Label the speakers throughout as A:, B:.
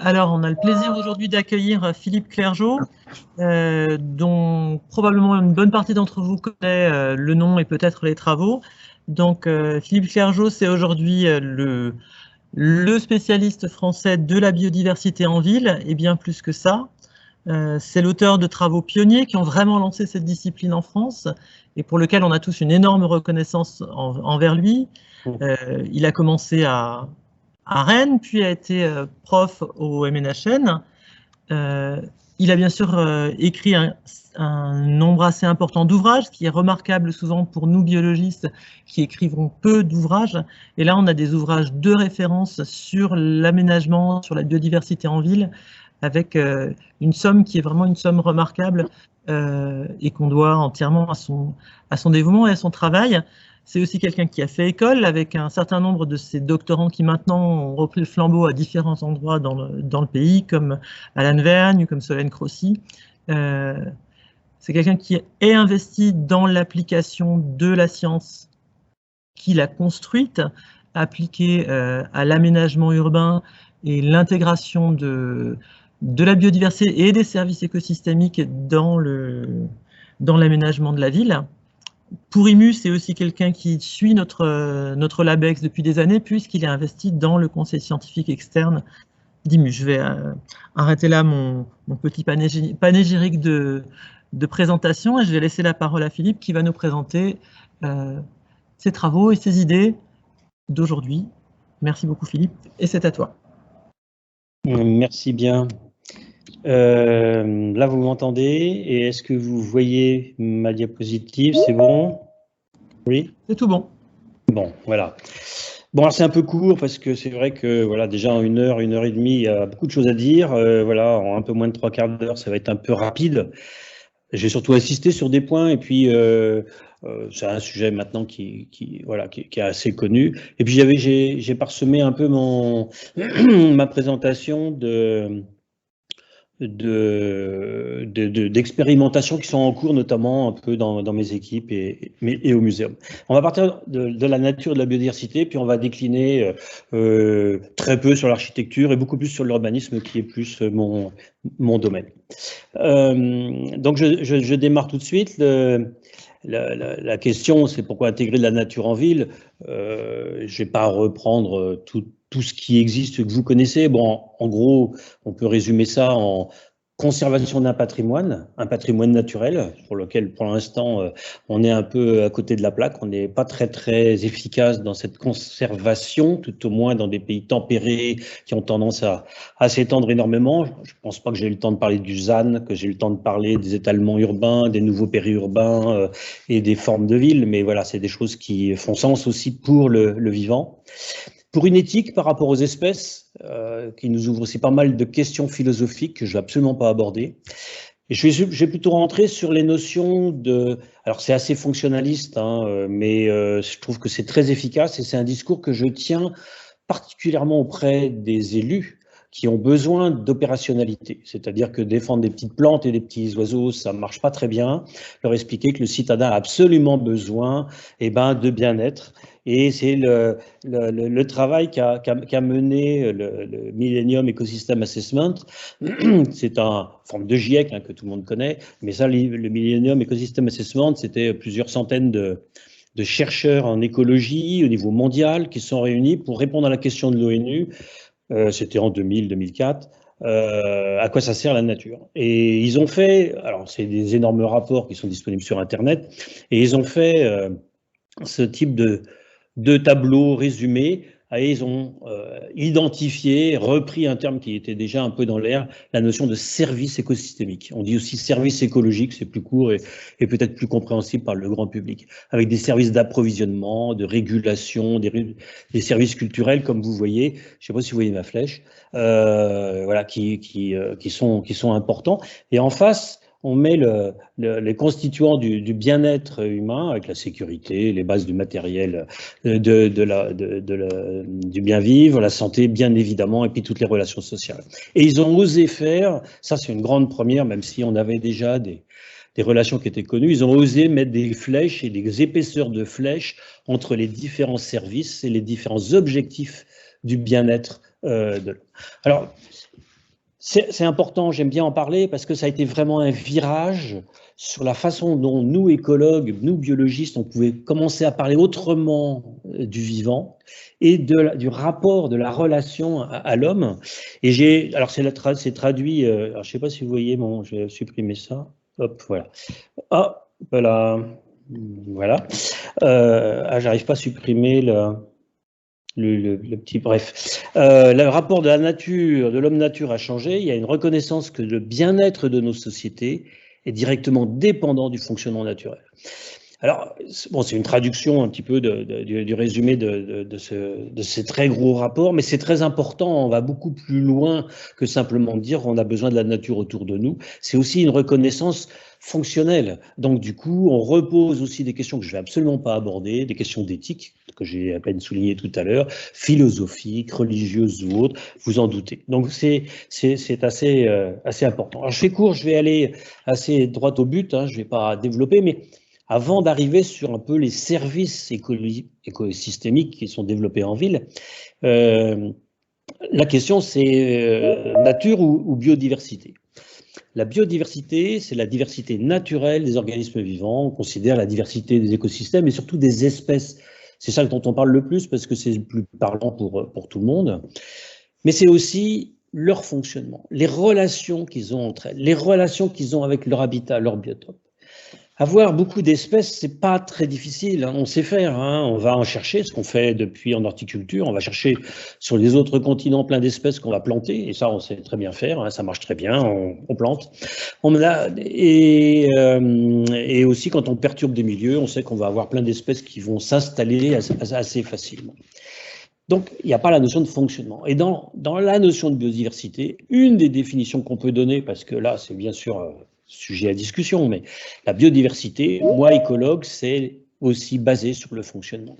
A: Alors, on a le plaisir aujourd'hui d'accueillir Philippe Clergeau, dont probablement une bonne partie d'entre vous connaît le nom et peut-être les travaux. Donc, Philippe Clergeau, c'est aujourd'hui le spécialiste français de la biodiversité en ville, et bien plus que ça. C'est l'auteur de travaux pionniers qui ont vraiment lancé cette discipline en France et pour lequel on a tous une énorme reconnaissance envers lui. Il a commencé à Rennes, puis a été prof au MNHN. Il a bien sûr écrit un nombre assez important d'ouvrages, qui est remarquable souvent pour nous biologistes qui écrivons peu d'ouvrages. Et là, on a des ouvrages de référence sur l'aménagement, sur la biodiversité en ville, avec une somme qui est vraiment une somme remarquable et qu'on doit entièrement à son dévouement et à son travail. C'est aussi quelqu'un qui a fait école avec un certain nombre de ses doctorants qui maintenant ont repris le flambeau à différents endroits dans le pays, comme Alan Vergne, comme Solène Crossi. C'est quelqu'un qui est investi dans l'application de la science qu'il a construite, appliquée à l'aménagement urbain et l'intégration de la biodiversité et des services écosystémiques dans l'aménagement de la ville. Pour IMU, c'est aussi quelqu'un qui suit notre LabEx depuis des années, puisqu'il est investi dans le conseil scientifique externe d'IMU. Je vais arrêter là mon petit panégyrique de présentation et je vais laisser la parole à Philippe qui va nous présenter ses travaux et ses idées d'aujourd'hui. Merci beaucoup Philippe, et c'est à toi.
B: Merci bien. Là, vous m'entendez et est-ce que vous voyez ma diapositive? C'est bon? Oui?
A: C'est tout bon.
B: Bon, voilà. Bon, alors c'est un peu court parce que c'est vrai que voilà, déjà en une heure et demie, il y a beaucoup de choses à dire. Voilà, en un peu moins de 3/4 d'heure, ça va être un peu rapide. J'ai surtout insisté sur des points et puis c'est un sujet maintenant qui est assez connu. Et puis j'ai parsemé un peu ma présentation d'expérimentations qui sont en cours, notamment un peu dans mes équipes et au muséum. On va partir de la nature et de la biodiversité, puis on va décliner très peu sur l'architecture et beaucoup plus sur l'urbanisme, qui est plus mon domaine. Donc je démarre tout de suite. La question, c'est pourquoi intégrer de la nature en ville. Je ne vais pas reprendre tout ce qui existe que vous connaissez. Bon, en gros, on peut résumer ça en conservation d'un patrimoine, un patrimoine naturel, pour lequel, pour l'instant, on est un peu à côté de la plaque. On n'est pas très efficace dans cette conservation, tout au moins dans des pays tempérés qui ont tendance à s'étendre énormément. Je ne pense pas que j'ai eu le temps de parler du ZAN, que j'ai eu le temps de parler des étalements urbains, des nouveaux périurbains et des formes de ville, mais voilà, c'est des choses qui font sens aussi pour le vivant. Pour une éthique par rapport aux espèces, qui nous ouvre aussi pas mal de questions philosophiques que je ne vais absolument pas aborder. Et je vais plutôt rentrer sur les notions de... Alors c'est assez fonctionnaliste, hein, mais je trouve que c'est très efficace et c'est un discours que je tiens particulièrement auprès des élus qui ont besoin d'opérationnalité. C'est-à-dire que défendre des petites plantes et des petits oiseaux, ça ne marche pas très bien. Leur expliquer que le citadin a absolument besoin de bien-être. Et c'est le travail qu'a mené le Millennium Ecosystem Assessment. C'est une forme de GIEC que tout le monde connaît, mais ça, le Millennium Ecosystem Assessment, c'était plusieurs centaines de chercheurs en écologie au niveau mondial qui sont réunis pour répondre à la question de l'ONU. C'était en 2000-2004. À quoi ça sert la nature? Et ils ont fait, alors c'est des énormes rapports qui sont disponibles sur Internet, et ils ont fait ce type de tableau résumé, et ils ont identifié, repris un terme qui était déjà un peu dans l'air, la notion de service écosystémique. On dit aussi service écologique, c'est plus court et peut-être plus compréhensible par le grand public, avec des services d'approvisionnement, de régulation, des services culturels, comme vous voyez, je ne sais pas si vous voyez ma flèche, voilà, qui sont importants. Et en face, on met les constituants du bien-être humain, avec la sécurité, les bases du matériel, du bien-vivre, la santé, bien évidemment, et puis toutes les relations sociales. Et ils ont osé faire, ça c'est une grande première, même si on avait déjà des relations qui étaient connues, ils ont osé mettre des flèches et des épaisseurs de flèches entre les différents services et les différents objectifs du bien-être de l'homme. Alors, C'est important, j'aime bien en parler parce que ça a été vraiment un virage sur la façon dont nous, écologues, nous, biologistes, on pouvait commencer à parler autrement du vivant et du rapport, de la relation à l'homme. Et alors c'est traduit, alors je ne sais pas si vous voyez, je vais supprimer ça. Hop, voilà. Hop, voilà. Voilà. J'arrive pas à supprimer le petit bref. Le rapport de la nature, de l'homme-nature a changé. Il y a une reconnaissance que le bien-être de nos sociétés est directement dépendant du fonctionnement naturel. Alors, bon, c'est une traduction un petit peu du résumé de ces très gros rapports, mais c'est très important. On va beaucoup plus loin que simplement dire qu'on a besoin de la nature autour de nous. C'est aussi une reconnaissance fonctionnelle. Donc, du coup, on repose aussi des questions que je ne vais absolument pas aborder, des questions d'éthique, que j'ai à peine souligné tout à l'heure, philosophiques, religieuses ou autres, vous en doutez. Donc, c'est assez important. Alors, je fais court, je vais aller assez droit au but, hein, je ne vais pas développer, mais avant d'arriver sur un peu les services écosystémiques qui sont développés en ville, la question c'est nature ou biodiversité. La biodiversité, c'est la diversité naturelle des organismes vivants. On considère la diversité des écosystèmes et surtout des espèces. C'est ça dont on parle le plus parce que c'est le plus parlant pour tout le monde. Mais c'est aussi leur fonctionnement, les relations qu'ils ont entre elles, les relations qu'ils ont avec leur habitat, leur biotope. Avoir beaucoup d'espèces, c'est pas très difficile, hein, on sait faire, hein, on va en chercher, ce qu'on fait depuis en horticulture, on va chercher sur les autres continents plein d'espèces qu'on va planter, et ça on sait très bien faire, hein, ça marche très bien, on plante. Et aussi quand on perturbe des milieux, on sait qu'on va avoir plein d'espèces qui vont s'installer assez facilement. Donc, il n'y a pas la notion de fonctionnement. Et dans la notion de biodiversité, une des définitions qu'on peut donner, parce que là, c'est bien sûr sujet à discussion, mais la biodiversité, moi, écologue, c'est aussi basé sur le fonctionnement.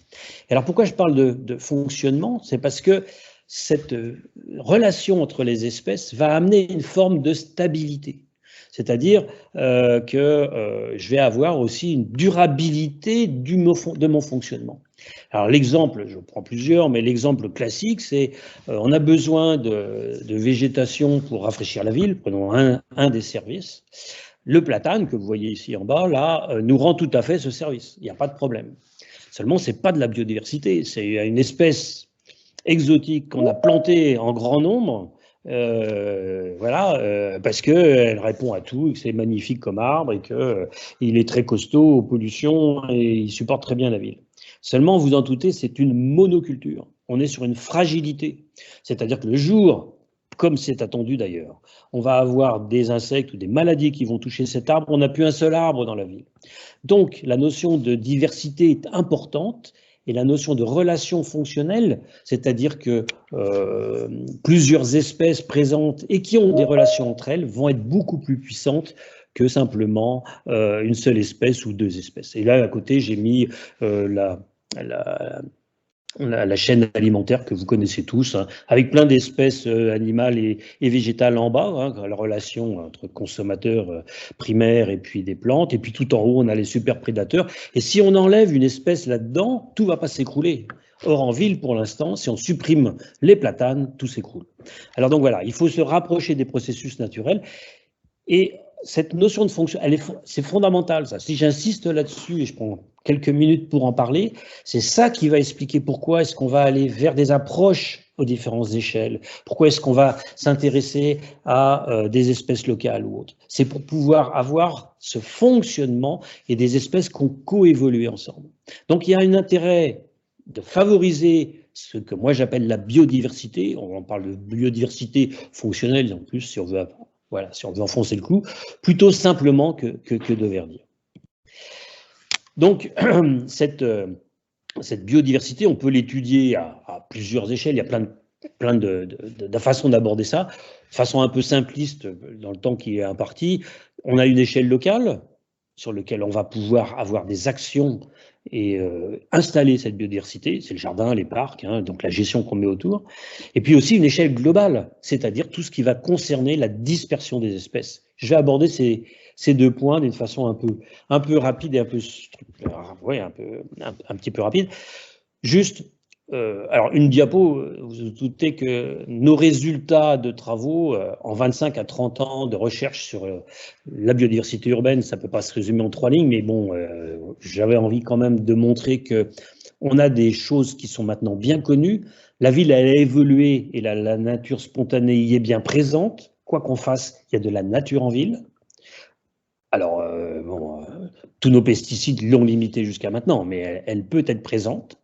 B: Et alors, pourquoi je parle de fonctionnement? C'est parce que cette relation entre les espèces va amener une forme de stabilité. C'est-à-dire que je vais avoir aussi une durabilité de mon fonctionnement. Alors l'exemple, je prends plusieurs, mais l'exemple classique, c'est on a besoin de végétation pour rafraîchir la ville, prenons un des services. Le platane, que vous voyez ici en bas, là, nous rend tout à fait ce service, il n'y a pas de problème. Seulement, ce n'est pas de la biodiversité, c'est une espèce exotique qu'on a plantée en grand nombre, voilà, parce qu'elle répond à tout, et que c'est magnifique comme arbre, et qu'il est très costaud aux pollutions, et il supporte très bien la ville. Seulement, vous en doutez, c'est une monoculture. On est sur une fragilité. C'est-à-dire que le jour, comme c'est attendu d'ailleurs, on va avoir des insectes ou des maladies qui vont toucher cet arbre, on n'a plus un seul arbre dans la ville. Donc, la notion de diversité est importante et la notion de relation fonctionnelle, c'est-à-dire que plusieurs espèces présentes et qui ont des relations entre elles vont être beaucoup plus puissantes que simplement une seule espèce ou deux espèces. Et là, à côté, j'ai mis la chaîne alimentaire que vous connaissez tous, hein, avec plein d'espèces animales et végétales en bas, hein, la relation entre consommateurs primaires et puis des plantes, et puis tout en haut, on a les super prédateurs. Et si on enlève une espèce là-dedans, tout ne va pas s'écrouler. Or, en ville, pour l'instant, si on supprime les platanes, tout s'écroule. Alors donc voilà, il faut se rapprocher des processus naturels. Et cette notion de fonction, c'est fondamental, ça. Si j'insiste là-dessus, et je prends quelques minutes pour en parler, c'est ça qui va expliquer pourquoi est-ce qu'on va aller vers des approches aux différentes échelles, pourquoi est-ce qu'on va s'intéresser à des espèces locales ou autres. C'est pour pouvoir avoir ce fonctionnement et des espèces qui ont coévolué ensemble. Donc il y a un intérêt de favoriser ce que moi j'appelle la biodiversité, on parle de biodiversité fonctionnelle en plus, si on veut enfoncer le clou, plutôt simplement que de verdir. Donc, cette biodiversité, on peut l'étudier à plusieurs échelles, il y a plein de façons d'aborder ça. De façon un peu simpliste, dans le temps qui est imparti, on a une échelle locale, sur laquelle on va pouvoir avoir des actions et installer cette biodiversité, c'est le jardin, les parcs, hein, donc la gestion qu'on met autour, et puis aussi une échelle globale, c'est-à-dire tout ce qui va concerner la dispersion des espèces. Je vais aborder ces deux points d'une façon un peu rapide et un petit peu rapide. Juste, alors, une diapo, vous vous doutez que nos résultats de travaux en 25 à 30 ans de recherche sur la biodiversité urbaine, ça ne peut pas se résumer en 3 lignes, mais bon, j'avais envie quand même de montrer qu'on a des choses qui sont maintenant bien connues. La ville, elle a évolué et la nature spontanée y est bien présente. Quoi qu'on fasse, il y a de la nature en ville. Alors, tous nos pesticides l'ont limitée jusqu'à maintenant, mais elle peut être présente.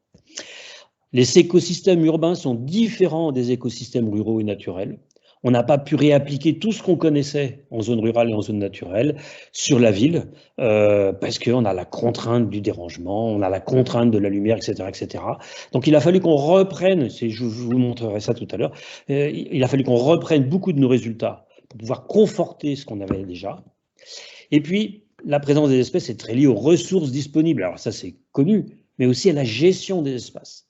B: Les écosystèmes urbains sont différents des écosystèmes ruraux et naturels. On n'a pas pu réappliquer tout ce qu'on connaissait en zone rurale et en zone naturelle sur la ville parce qu'on a la contrainte du dérangement, on a la contrainte de la lumière, etc., etc. Donc il a fallu qu'on reprenne, je vous montrerai ça tout à l'heure, il a fallu qu'on reprenne beaucoup de nos résultats pour pouvoir conforter ce qu'on avait déjà. Et puis, la présence des espèces est très liée aux ressources disponibles. Alors ça, c'est connu, mais aussi à la gestion des espaces.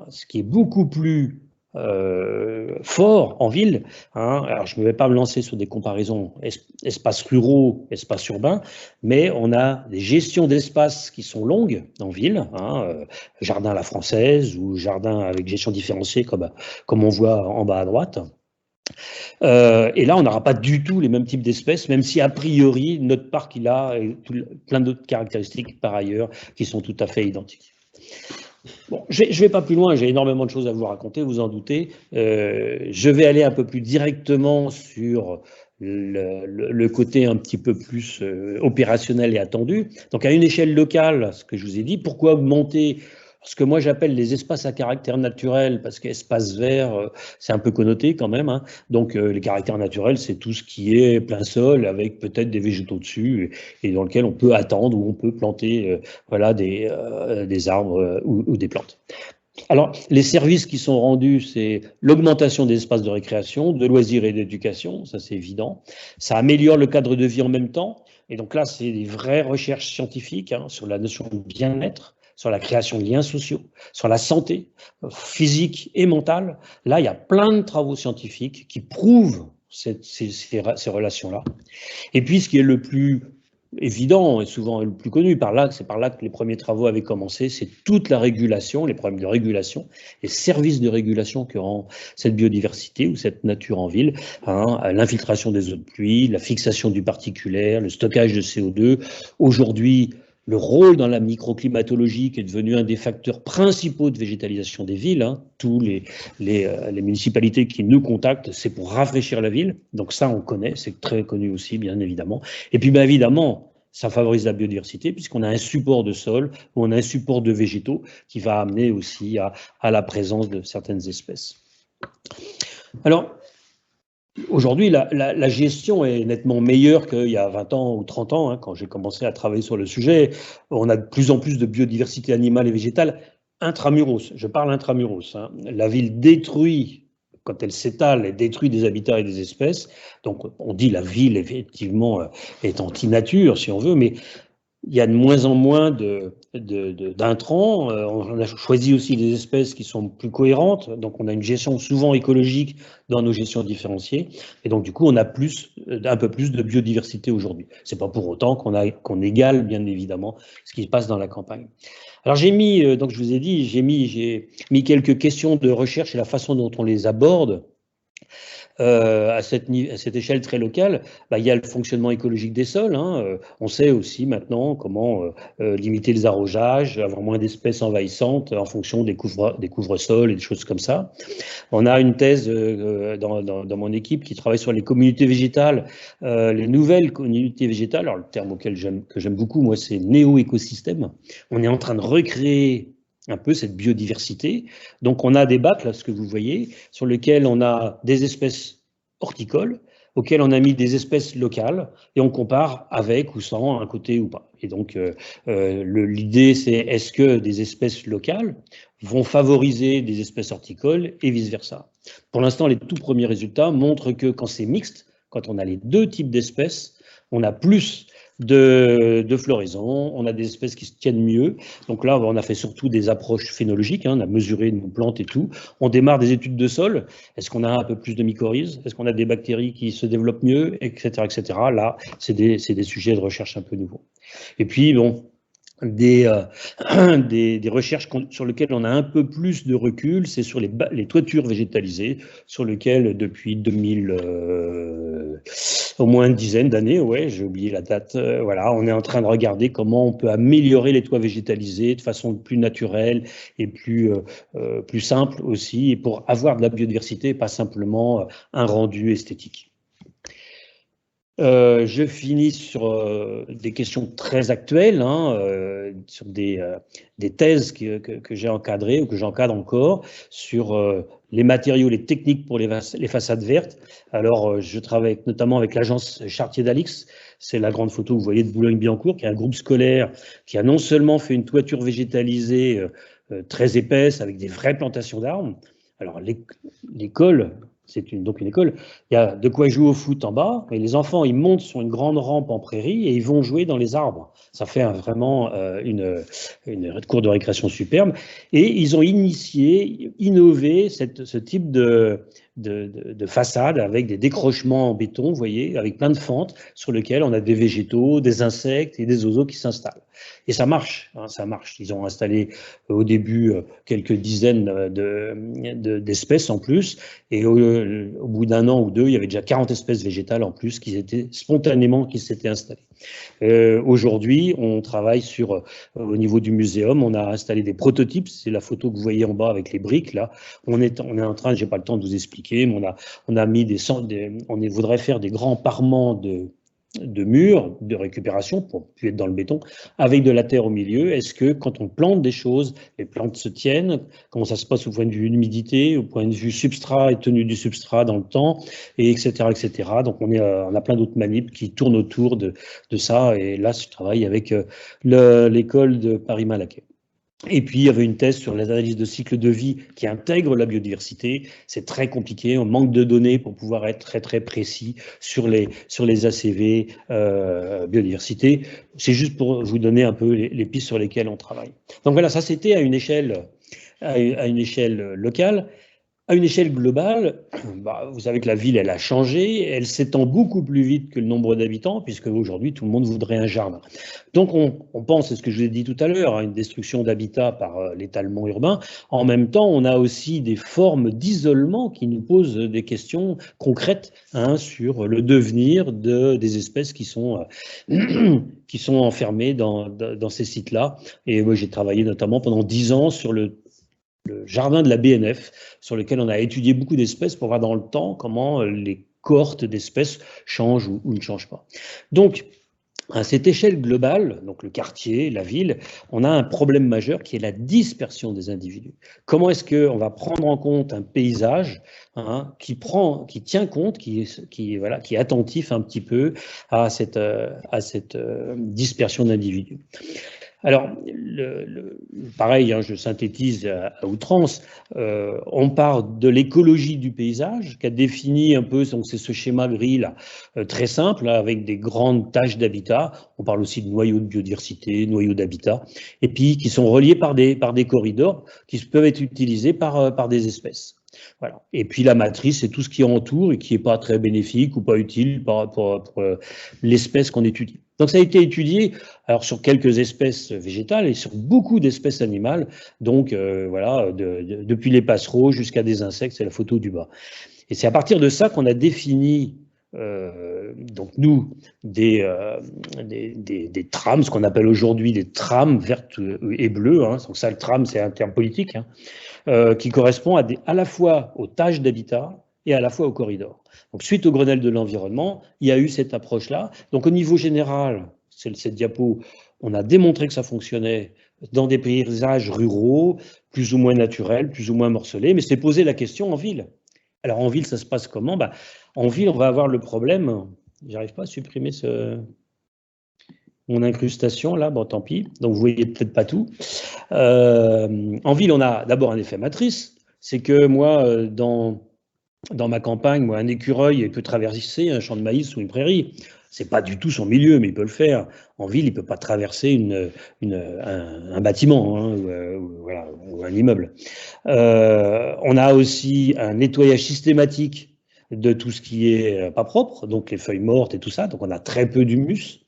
B: Ce qui est beaucoup plus fort en ville. Alors, je ne vais pas me lancer sur des comparaisons espaces ruraux, espaces urbains, mais on a des gestions d'espaces qui sont longues en ville, jardin à la française ou jardin avec gestion différenciée, comme on voit en bas à droite. Et là, on n'aura pas du tout les mêmes types d'espèces, même si a priori, notre parc, il a plein d'autres caractéristiques par ailleurs qui sont tout à fait identiques. Bon, je ne vais pas plus loin, j'ai énormément de choses à vous raconter, vous en doutez. Je vais aller un peu plus directement sur le côté un petit peu plus opérationnel et attendu. Donc à une échelle locale, ce que je vous ai dit, pourquoi augmenter ce que moi j'appelle les espaces à caractère naturel, parce qu'espace vert, c'est un peu connoté quand même. Donc les caractères naturels, c'est tout ce qui est plein sol, avec peut-être des végétaux dessus, et dans lequel on peut attendre ou on peut planter voilà, des arbres ou des plantes. Alors, les services qui sont rendus, c'est l'augmentation des espaces de récréation, de loisirs et d'éducation, ça c'est évident. Ça améliore le cadre de vie en même temps. Et donc là, c'est des vraies recherches scientifiques sur la notion de bien-être, sur la création de liens sociaux, sur la santé physique et mentale. Là, il y a plein de travaux scientifiques qui prouvent ces relations-là. Et puis, ce qui est le plus évident et souvent le plus connu, c'est par là que les premiers travaux avaient commencé, c'est toute la régulation, les problèmes de régulation, les services de régulation que rend cette biodiversité ou cette nature en ville, l'infiltration des eaux de pluie, la fixation du particulaire, le stockage de CO2. Aujourd'hui, le rôle dans la microclimatologie qui est devenu un des facteurs principaux de végétalisation des villes. Tous les municipalités qui nous contactent, c'est pour rafraîchir la ville. Donc ça, on connaît, c'est très connu aussi, bien évidemment. Et puis, bien évidemment, ça favorise la biodiversité puisqu'on a un support de sol ou on a un support de végétaux qui va amener aussi à la présence de certaines espèces. Alors, aujourd'hui, la gestion est nettement meilleure qu'il y a 20 ans ou 30 ans, quand j'ai commencé à travailler sur le sujet. On a de plus en plus de biodiversité animale et végétale intramuros. Je parle intramuros. La ville détruit, quand elle s'étale, elle détruit des habitats et des espèces. Donc, on dit la ville, effectivement, est anti-nature, si on veut, mais il y a de moins en moins d'intrants. On a choisi aussi des espèces qui sont plus cohérentes. Donc, on a une gestion souvent écologique dans nos gestions différenciées. Et donc, du coup, on a un peu plus de biodiversité aujourd'hui. Ce n'est pas pour autant qu'on égale, bien évidemment, ce qui se passe dans la campagne. Alors, j'ai mis, donc je vous ai dit, j'ai mis quelques questions de recherche et la façon dont on les aborde. À cette échelle très locale, il y a le fonctionnement écologique des sols. On sait aussi maintenant comment limiter les arrosages, avoir moins d'espèces envahissantes en fonction des couvre-sols et des choses comme ça. On a une thèse dans mon équipe qui travaille sur les communautés végétales, les nouvelles communautés végétales. Alors le terme que j'aime beaucoup, moi, c'est néo-écosystème. On est en train de recréer un peu cette biodiversité. Donc on a des bacs, là, ce que vous voyez, sur lesquels on a des espèces horticoles, auxquelles on a mis des espèces locales, et on compare avec ou sans un côté ou pas. Et donc l'idée, c'est est-ce que des espèces locales vont favoriser des espèces horticoles et vice-versa. Pour l'instant, les tout premiers résultats montrent que quand c'est mixte, quand on a les deux types d'espèces, on a plus de floraison, on a des espèces qui se tiennent mieux. Donc là, on a fait surtout des approches phénologiques, on a mesuré nos plantes et tout. On démarre des études de sol. Est-ce qu'on a un peu plus de mycorhizes? Est-ce qu'on a des bactéries qui se développent mieux, etc., etc. Là, c'est des sujets de recherche un peu nouveaux. Et puis, bon, des, des recherches sur lesquelles on a un peu plus de recul, c'est sur les toitures végétalisées, sur lesquelles depuis 2000, au moins une dizaine d'années, ouais, j'ai oublié la date, voilà, on est en train de regarder comment on peut améliorer les toits végétalisés de façon plus naturelle et plus simple aussi, et pour avoir de la biodiversité, pas simplement un rendu esthétique. Je finis sur des questions très actuelles, hein, sur des thèses que j'ai encadrées ou que j'encadre encore sur les matériaux, les techniques pour les façades vertes. Alors, je travaille notamment avec l'agence Chartier-Dalix. C'est la grande photo que vous voyez de Boulogne-Billancourt, qui est un groupe scolaire qui a non seulement fait une toiture végétalisée très épaisse avec des vraies plantations d'arbres. Alors, l'école, c'est donc une école, il y a de quoi jouer au foot en bas, et les enfants, ils montent sur une grande rampe en prairie et ils vont jouer dans les arbres. Ça fait vraiment une cour de récréation superbe. Et ils ont innové ce type de façade avec des décrochements en béton, vous voyez, avec plein de fentes sur lesquelles on a des végétaux, des insectes et des oiseaux qui s'installent. Et ça marche, hein, ça marche. Ils ont installé au début quelques dizaines d'espèces en plus, et au bout d'un an ou deux, il y avait déjà 40 espèces végétales en plus qui s'étaient installées. Aujourd'hui, on travaille au niveau du muséum, on a installé des prototypes, c'est la photo que vous voyez en bas avec les briques là. On est en train, j'ai pas le temps de vous expliquer, mais on a mis on voudrait faire des grands parements de murs de récupération pour plus être dans le béton, avec de la terre au milieu. Est-ce que quand on plante des choses, les plantes se tiennent? Comment ça se passe au point de vue humidité, au point de vue substrat et tenue du substrat dans le temps, et etc. etc. Donc on a plein d'autres manips qui tournent autour de ça. Et là, je travaille avec l'école de Paris-Malaquais. Et puis, il y avait une thèse sur l'analyse de cycle de vie qui intègre la biodiversité. C'est très compliqué, on manque de données pour pouvoir être très, très précis sur les ACV biodiversité. C'est juste pour vous donner un peu les pistes sur lesquelles on travaille. Donc voilà, ça c'était à une échelle locale. À une échelle globale, vous savez que la ville, elle a changé, elle s'étend beaucoup plus vite que le nombre d'habitants, puisque aujourd'hui, tout le monde voudrait un jardin. Donc, on pense, c'est ce que je vous ai dit tout à l'heure, à une destruction d'habitat par l'étalement urbain. En même temps, on a aussi des formes d'isolement qui nous posent des questions concrètes sur le devenir des espèces qui sont enfermées dans ces sites-là. Et moi, j'ai travaillé notamment pendant 10 ans sur le jardin de la BNF, sur lequel on a étudié beaucoup d'espèces pour voir dans le temps comment les cohortes d'espèces changent ou ne changent pas. Donc, à cette échelle globale, donc le quartier, la ville, on a un problème majeur qui est la dispersion des individus. Comment est-ce qu'on va prendre en compte un paysage qui tient compte, qui est attentif un petit peu à cette dispersion d'individus? Alors, pareil, je synthétise à outrance, on part de l'écologie du paysage, qu'a défini un peu, donc c'est ce schéma gris là, très simple, là, avec des grandes taches d'habitat. On parle aussi de noyaux de biodiversité, noyaux d'habitat, et puis qui sont reliés par des corridors qui peuvent être utilisés par des espèces. Voilà. Et puis la matrice, c'est tout ce qui entoure et qui n'est pas très bénéfique ou pas utile pour l'espèce qu'on étudie. Donc ça a été étudié alors sur quelques espèces végétales et sur beaucoup d'espèces animales. Donc voilà, depuis les passereaux jusqu'à des insectes, c'est la photo du bas. Et c'est à partir de ça qu'on a défini donc nous des trames, ce qu'on appelle aujourd'hui des trames vertes et bleues. Donc ça, le tram, c'est un terme politique qui correspond à la fois aux tâches d'habitat et à la fois au corridor. Donc, suite au Grenelle de l'environnement, il y a eu cette approche-là. Donc, au niveau général, cette diapo, on a démontré que ça fonctionnait dans des paysages ruraux, plus ou moins naturels, plus ou moins morcelés, mais c'est posé la question en ville. Alors, en ville, ça se passe comment? En ville, on va avoir le problème, j'arrive pas à supprimer mon incrustation, là, bon, tant pis, donc vous voyez peut-être pas tout. En ville, on a d'abord un effet matrice, c'est que moi, dans ma campagne, un écureuil il peut traverser un champ de maïs ou une prairie. C'est pas du tout son milieu, mais il peut le faire. En ville, il peut pas traverser un bâtiment ou un immeuble. On a aussi un nettoyage systématique de tout ce qui est pas propre, donc les feuilles mortes et tout ça, donc on a très peu d'humus.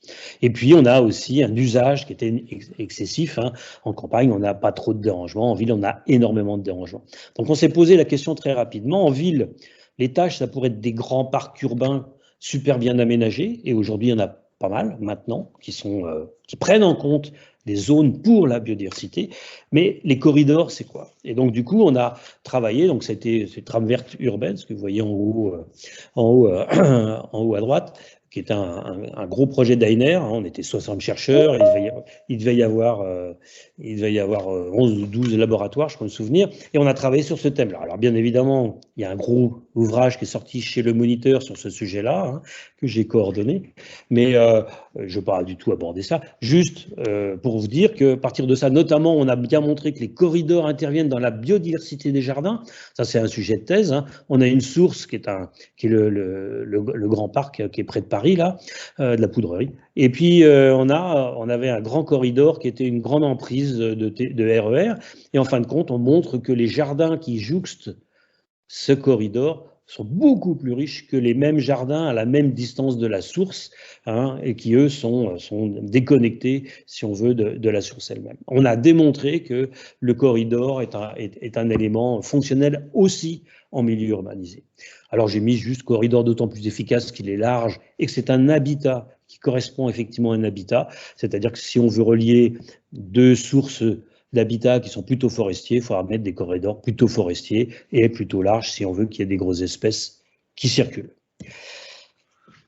B: Et puis on a aussi un usage qui était excessif, hein. En campagne, on n'a pas trop de dérangement, en ville, on a énormément de dérangement. Donc on s'est posé la question très rapidement, en ville, les tâches, ça pourrait être des grands parcs urbains super bien aménagés, et aujourd'hui, il y en a pas mal maintenant qui prennent en compte des zones pour la biodiversité, mais les corridors, c'est quoi? Et donc du coup, on a travaillé, donc c'était ces trames vertes urbaines, ce que vous voyez en haut, en haut à droite, qui est un gros projet d'ANR. On était 60 chercheurs, il devait y avoir 11 ou 12 laboratoires, je peux me souvenir, et on a travaillé sur ce thème-là. Alors bien évidemment, il y a un gros ouvrage qui est sorti chez Le Moniteur sur ce sujet-là, hein, que j'ai coordonné, mais je ne vais pas du tout aborder ça, juste pour vous dire qu'à partir de ça, notamment, on a bien montré que les corridors interviennent dans la biodiversité des jardins. Ça, c'est un sujet de thèse, hein. On a une source qui est le grand parc qui est près de Paris, là, de la Poudrerie. Et puis, on avait un grand corridor qui était une grande emprise de RER. Et en fin de compte, on montre que les jardins qui jouxtent ce corridor sont beaucoup plus riches que les mêmes jardins à la même distance de la source, hein, et qui, eux, sont déconnectés, si on veut, de la source elle-même. On a démontré que le corridor est un élément fonctionnel aussi en milieu urbanisé. Alors j'ai mis juste corridor d'autant plus efficace qu'il est large et que c'est un habitat qui correspond effectivement à un habitat, c'est-à-dire que si on veut relier deux sources d'habitats qui sont plutôt forestiers, il faudra mettre des corridors plutôt forestiers et plutôt larges si on veut qu'il y ait des grosses espèces qui circulent.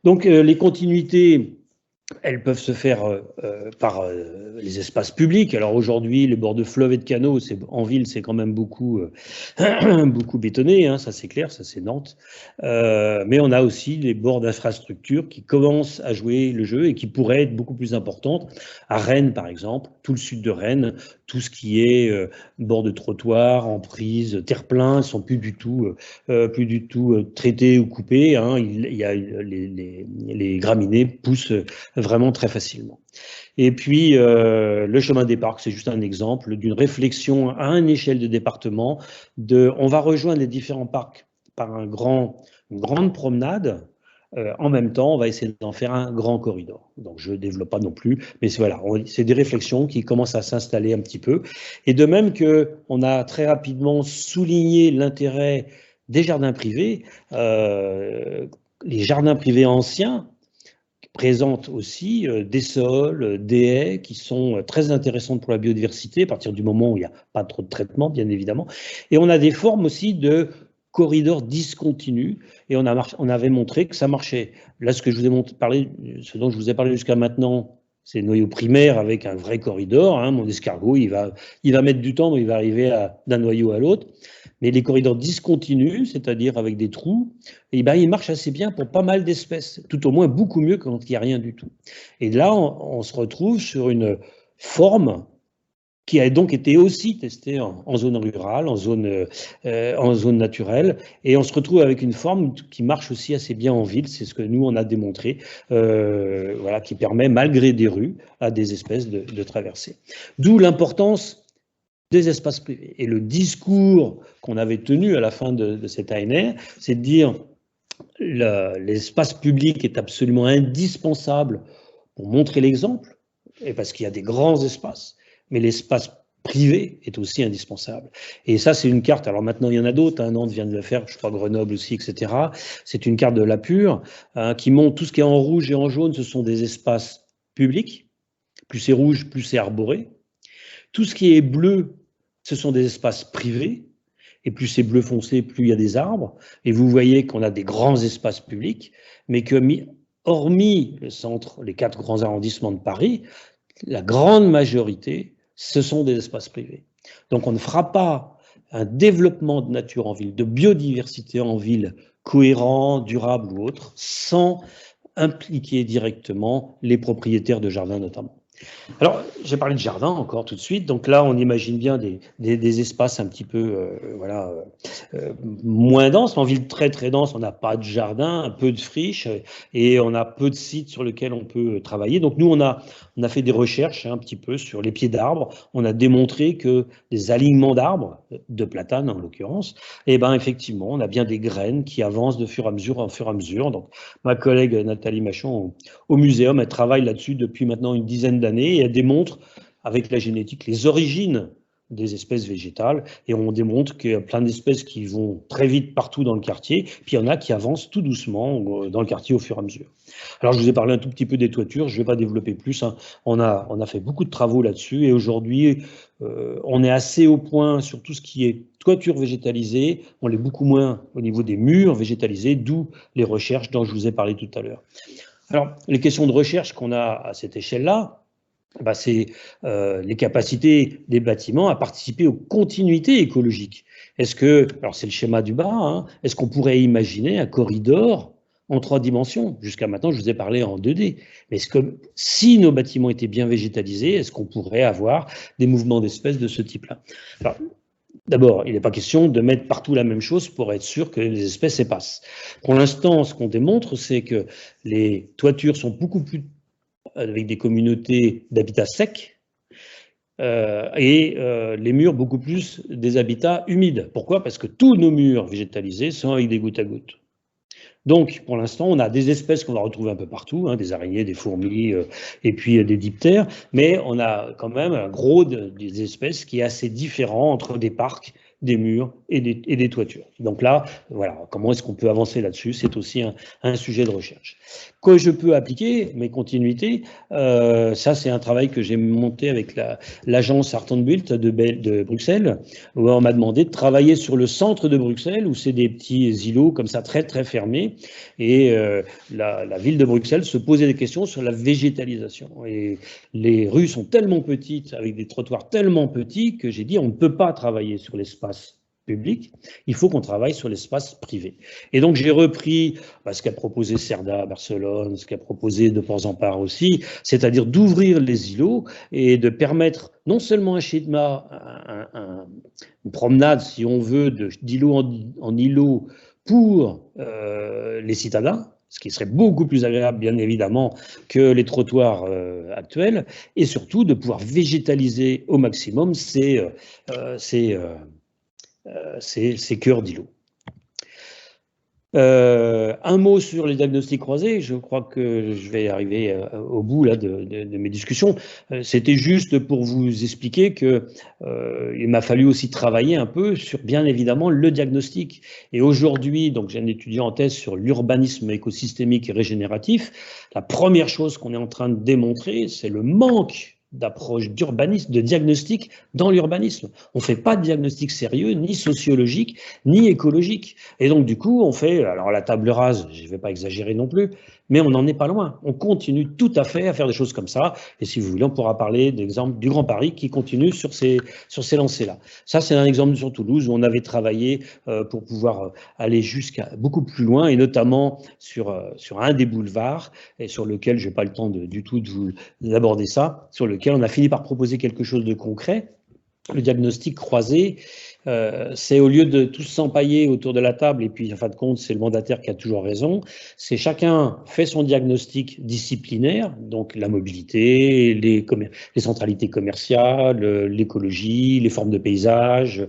B: Donc les continuités, elles peuvent se faire par les espaces publics. Alors aujourd'hui, les bords de fleuves et de canaux, en ville, c'est quand même beaucoup bétonné, hein, ça c'est clair, ça c'est Nantes. Mais on a aussi les bords d'infrastructures qui commencent à jouer le jeu et qui pourraient être beaucoup plus importantes. À Rennes, par exemple, tout le sud de Rennes, tout ce qui est bord de trottoir, emprise, terre-plein, ne sont plus du tout traités ou coupés, hein. Il y a les graminées poussent vraiment très facilement. Et puis, le chemin des parcs, c'est juste un exemple d'une réflexion à une échelle de département. On va rejoindre les différents parcs par une grande promenade. En même temps, on va essayer d'en faire un grand corridor. Donc, je ne développe pas non plus, mais voilà, c'est des réflexions qui commencent à s'installer un petit peu. Et de même qu'on a très rapidement souligné l'intérêt des jardins privés, les jardins privés anciens présentent aussi des sols, des haies qui sont très intéressantes pour la biodiversité à partir du moment où il n'y a pas trop de traitement, bien évidemment. Et on a des formes aussi de corridors discontinus et on avait montré que ça marchait. Là, ce dont je vous ai parlé jusqu'à maintenant, c'est le noyau primaire avec un vrai corridor, hein. Mon escargot, il va mettre du temps, mais il va arriver d'un noyau à l'autre. Mais les corridors discontinus, c'est-à-dire avec des trous, eh ben, ils marchent assez bien pour pas mal d'espèces, tout au moins beaucoup mieux que quand il n'y a rien du tout. Et là, on se retrouve sur une forme qui a donc été aussi testée en zone rurale, en zone naturelle, et on se retrouve avec une forme qui marche aussi assez bien en ville, c'est ce que nous on a démontré, voilà, qui permet, malgré des rues, à des espèces de traverser. D'où l'importance des espaces privés. Et le discours qu'on avait tenu à la fin de cette ANR, c'est de dire l'espace public est absolument indispensable pour montrer l'exemple, et parce qu'il y a des grands espaces, mais l'espace privé est aussi indispensable. Et ça, c'est une carte, alors maintenant il y en a d'autres, hein, Nantes vient de le faire, je crois Grenoble aussi, etc. C'est une carte de la Pure qui montre tout ce qui est en rouge et en jaune, ce sont des espaces publics. Plus c'est rouge, plus c'est arboré. Tout ce qui est bleu, ce sont des espaces privés, et plus c'est bleu foncé, plus il y a des arbres. Et vous voyez qu'on a des grands espaces publics, mais que, hormis le centre, les 4 grands arrondissements de Paris, la grande majorité, ce sont des espaces privés. Donc on ne fera pas un développement de nature en ville, de biodiversité en ville, cohérent, durable ou autre, sans impliquer directement les propriétaires de jardins notamment. Alors, j'ai parlé de jardin encore tout de suite. Donc là, on imagine bien des espaces un petit peu voilà, moins denses. En ville très très dense, on n'a pas de jardin, un peu de friche et on a peu de sites sur lesquels on peut travailler. Donc nous, on a fait des recherches un petit peu sur les pieds d'arbres. On a démontré que des alignements d'arbres, de platanes en l'occurrence, et ben effectivement, on a bien des graines qui avancent de fur et à mesure, en fur et à mesure. Donc ma collègue Nathalie Machon au muséum, elle travaille là-dessus depuis maintenant une dizaine d'années et elle démontre avec la génétique les origines des espèces végétales et on démontre qu'il y a plein d'espèces qui vont très vite partout dans le quartier, puis il y en a qui avancent tout doucement dans le quartier au fur et à mesure. Alors je vous ai parlé un tout petit peu des toitures, je ne vais pas développer plus, hein. On a fait beaucoup de travaux là-dessus et aujourd'hui on est assez au point sur tout ce qui est toiture végétalisée, on l'est beaucoup moins au niveau des murs végétalisés, d'où les recherches dont je vous ai parlé tout à l'heure. Alors, les questions de recherche qu'on a à cette échelle-là, bah, c'est les capacités des bâtiments à participer aux continuités écologiques. Est-ce que, alors c'est le schéma du bas, hein, est-ce qu'on pourrait imaginer un corridor en 3 dimensions? Jusqu'à maintenant, je vous ai parlé en 2D. Mais est-ce que si nos bâtiments étaient bien végétalisés, est-ce qu'on pourrait avoir des mouvements d'espèces de ce type-là? Alors, d'abord, il n'est pas question de mettre partout la même chose pour être sûr que les espèces s'épassent. Pour l'instant, ce qu'on démontre, c'est que les toitures sont beaucoup plus avec des communautés d'habitats secs et les murs beaucoup plus des habitats humides. Pourquoi? Parce que tous nos murs végétalisés sont avec des gouttes à gouttes. Donc, pour l'instant, on a des espèces qu'on va retrouver un peu partout, hein, des araignées, des fourmis et puis des diptères, mais on a quand même un gros des espèces qui est assez différent entre des parcs, des murs et des toitures. Donc là, voilà, comment est-ce qu'on peut avancer là-dessus? C'est aussi un sujet de recherche. Que je peux appliquer mes continuités, ça c'est un travail que j'ai monté avec l'agence Art and Built de Bruxelles, où on m'a demandé de travailler sur le centre de Bruxelles, où c'est des petits îlots comme ça très très fermés, et la ville de Bruxelles se posait des questions sur la végétalisation. Et les rues sont tellement petites, avec des trottoirs tellement petits, que j'ai dit on ne peut pas travailler sur l'espace public, il faut qu'on travaille sur l'espace privé. Et donc j'ai repris ce qu'a proposé Cerda à Barcelone, ce qu'a proposé De Port-en-Part aussi, c'est-à-dire d'ouvrir les îlots et de permettre non seulement un schéma, une promenade, si on veut, d'îlot en îlot pour les citadins, ce qui serait beaucoup plus agréable, bien évidemment, que les trottoirs actuels, et surtout de pouvoir végétaliser au maximum ces cœurs d'îlots. Un mot sur les diagnostics croisés, je crois que je vais arriver au bout là, de mes discussions. C'était juste pour vous expliquer qu'il m'a fallu aussi travailler un peu sur, bien évidemment, le diagnostic. Et aujourd'hui, donc j'ai un étudiant en thèse sur l'urbanisme écosystémique et régénératif. La première chose qu'on est en train de démontrer, c'est le manque d'approche d'urbanisme, de diagnostic dans l'urbanisme. On ne fait pas de diagnostic sérieux, ni sociologique, ni écologique. Et donc, du coup, on fait, alors la table rase, je ne vais pas exagérer non plus, mais on n'en est pas loin. On continue tout à fait à faire des choses comme ça. Et si vous voulez, on pourra parler d'exemple du Grand Paris qui continue sur ces lancers-là. Ça, c'est un exemple sur Toulouse où on avait travaillé pour pouvoir aller jusqu'à beaucoup plus loin, et notamment sur un des boulevards, et sur lequel je n'ai pas le temps du tout d'aborder ça, sur lequel on a fini par proposer quelque chose de concret. Le diagnostic croisé, c'est au lieu de tous s'empailler autour de la table, et puis en fin de compte, c'est le mandataire qui a toujours raison, c'est chacun fait son diagnostic disciplinaire, donc la mobilité, les centralités commerciales, l'écologie, les formes de paysage,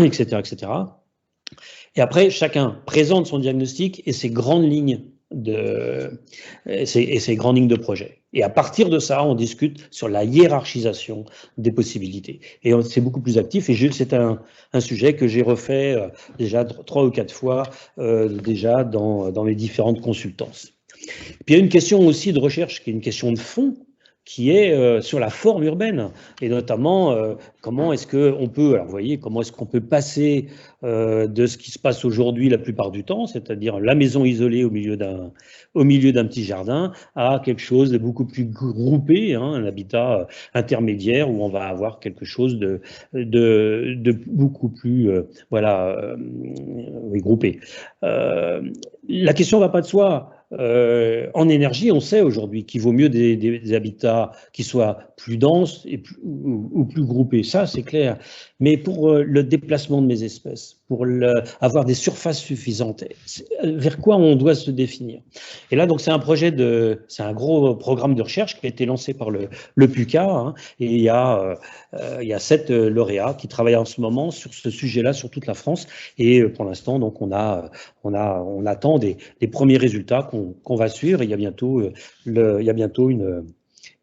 B: etc., etc. Et après, chacun présente son diagnostic et ses grandes lignes ces grandes lignes de projet. Et à partir de ça, on discute sur la hiérarchisation des possibilités. Et c'est beaucoup plus actif. Et c'est un sujet que j'ai refait déjà 3 ou 4 fois déjà dans mes différentes consultances. Puis il y a une question aussi de recherche qui est une question de fond, qui est sur la forme urbaine, et notamment comment est-ce qu'on peut, alors vous voyez, comment est-ce qu'on peut passer de ce qui se passe aujourd'hui la plupart du temps, c'est-à-dire la maison isolée au milieu d'un petit jardin, à quelque chose de beaucoup plus groupé, hein, un habitat intermédiaire où on va avoir quelque chose de beaucoup plus groupé. La question ne va pas de soi. En énergie, on sait aujourd'hui qu'il vaut mieux des habitats qui soient plus denses ou plus groupés, ça c'est clair. Mais pour le déplacement de mes espèces, pour avoir des surfaces suffisantes, vers quoi on doit se définir? Et là, donc, c'est un gros programme de recherche qui a été lancé par le PUCA, hein, et il y a 7 lauréats qui travaillent en ce moment sur ce sujet-là, sur toute la France. Et pour l'instant, donc, on attend des premiers résultats qu'on va suivre. Et il y a bientôt,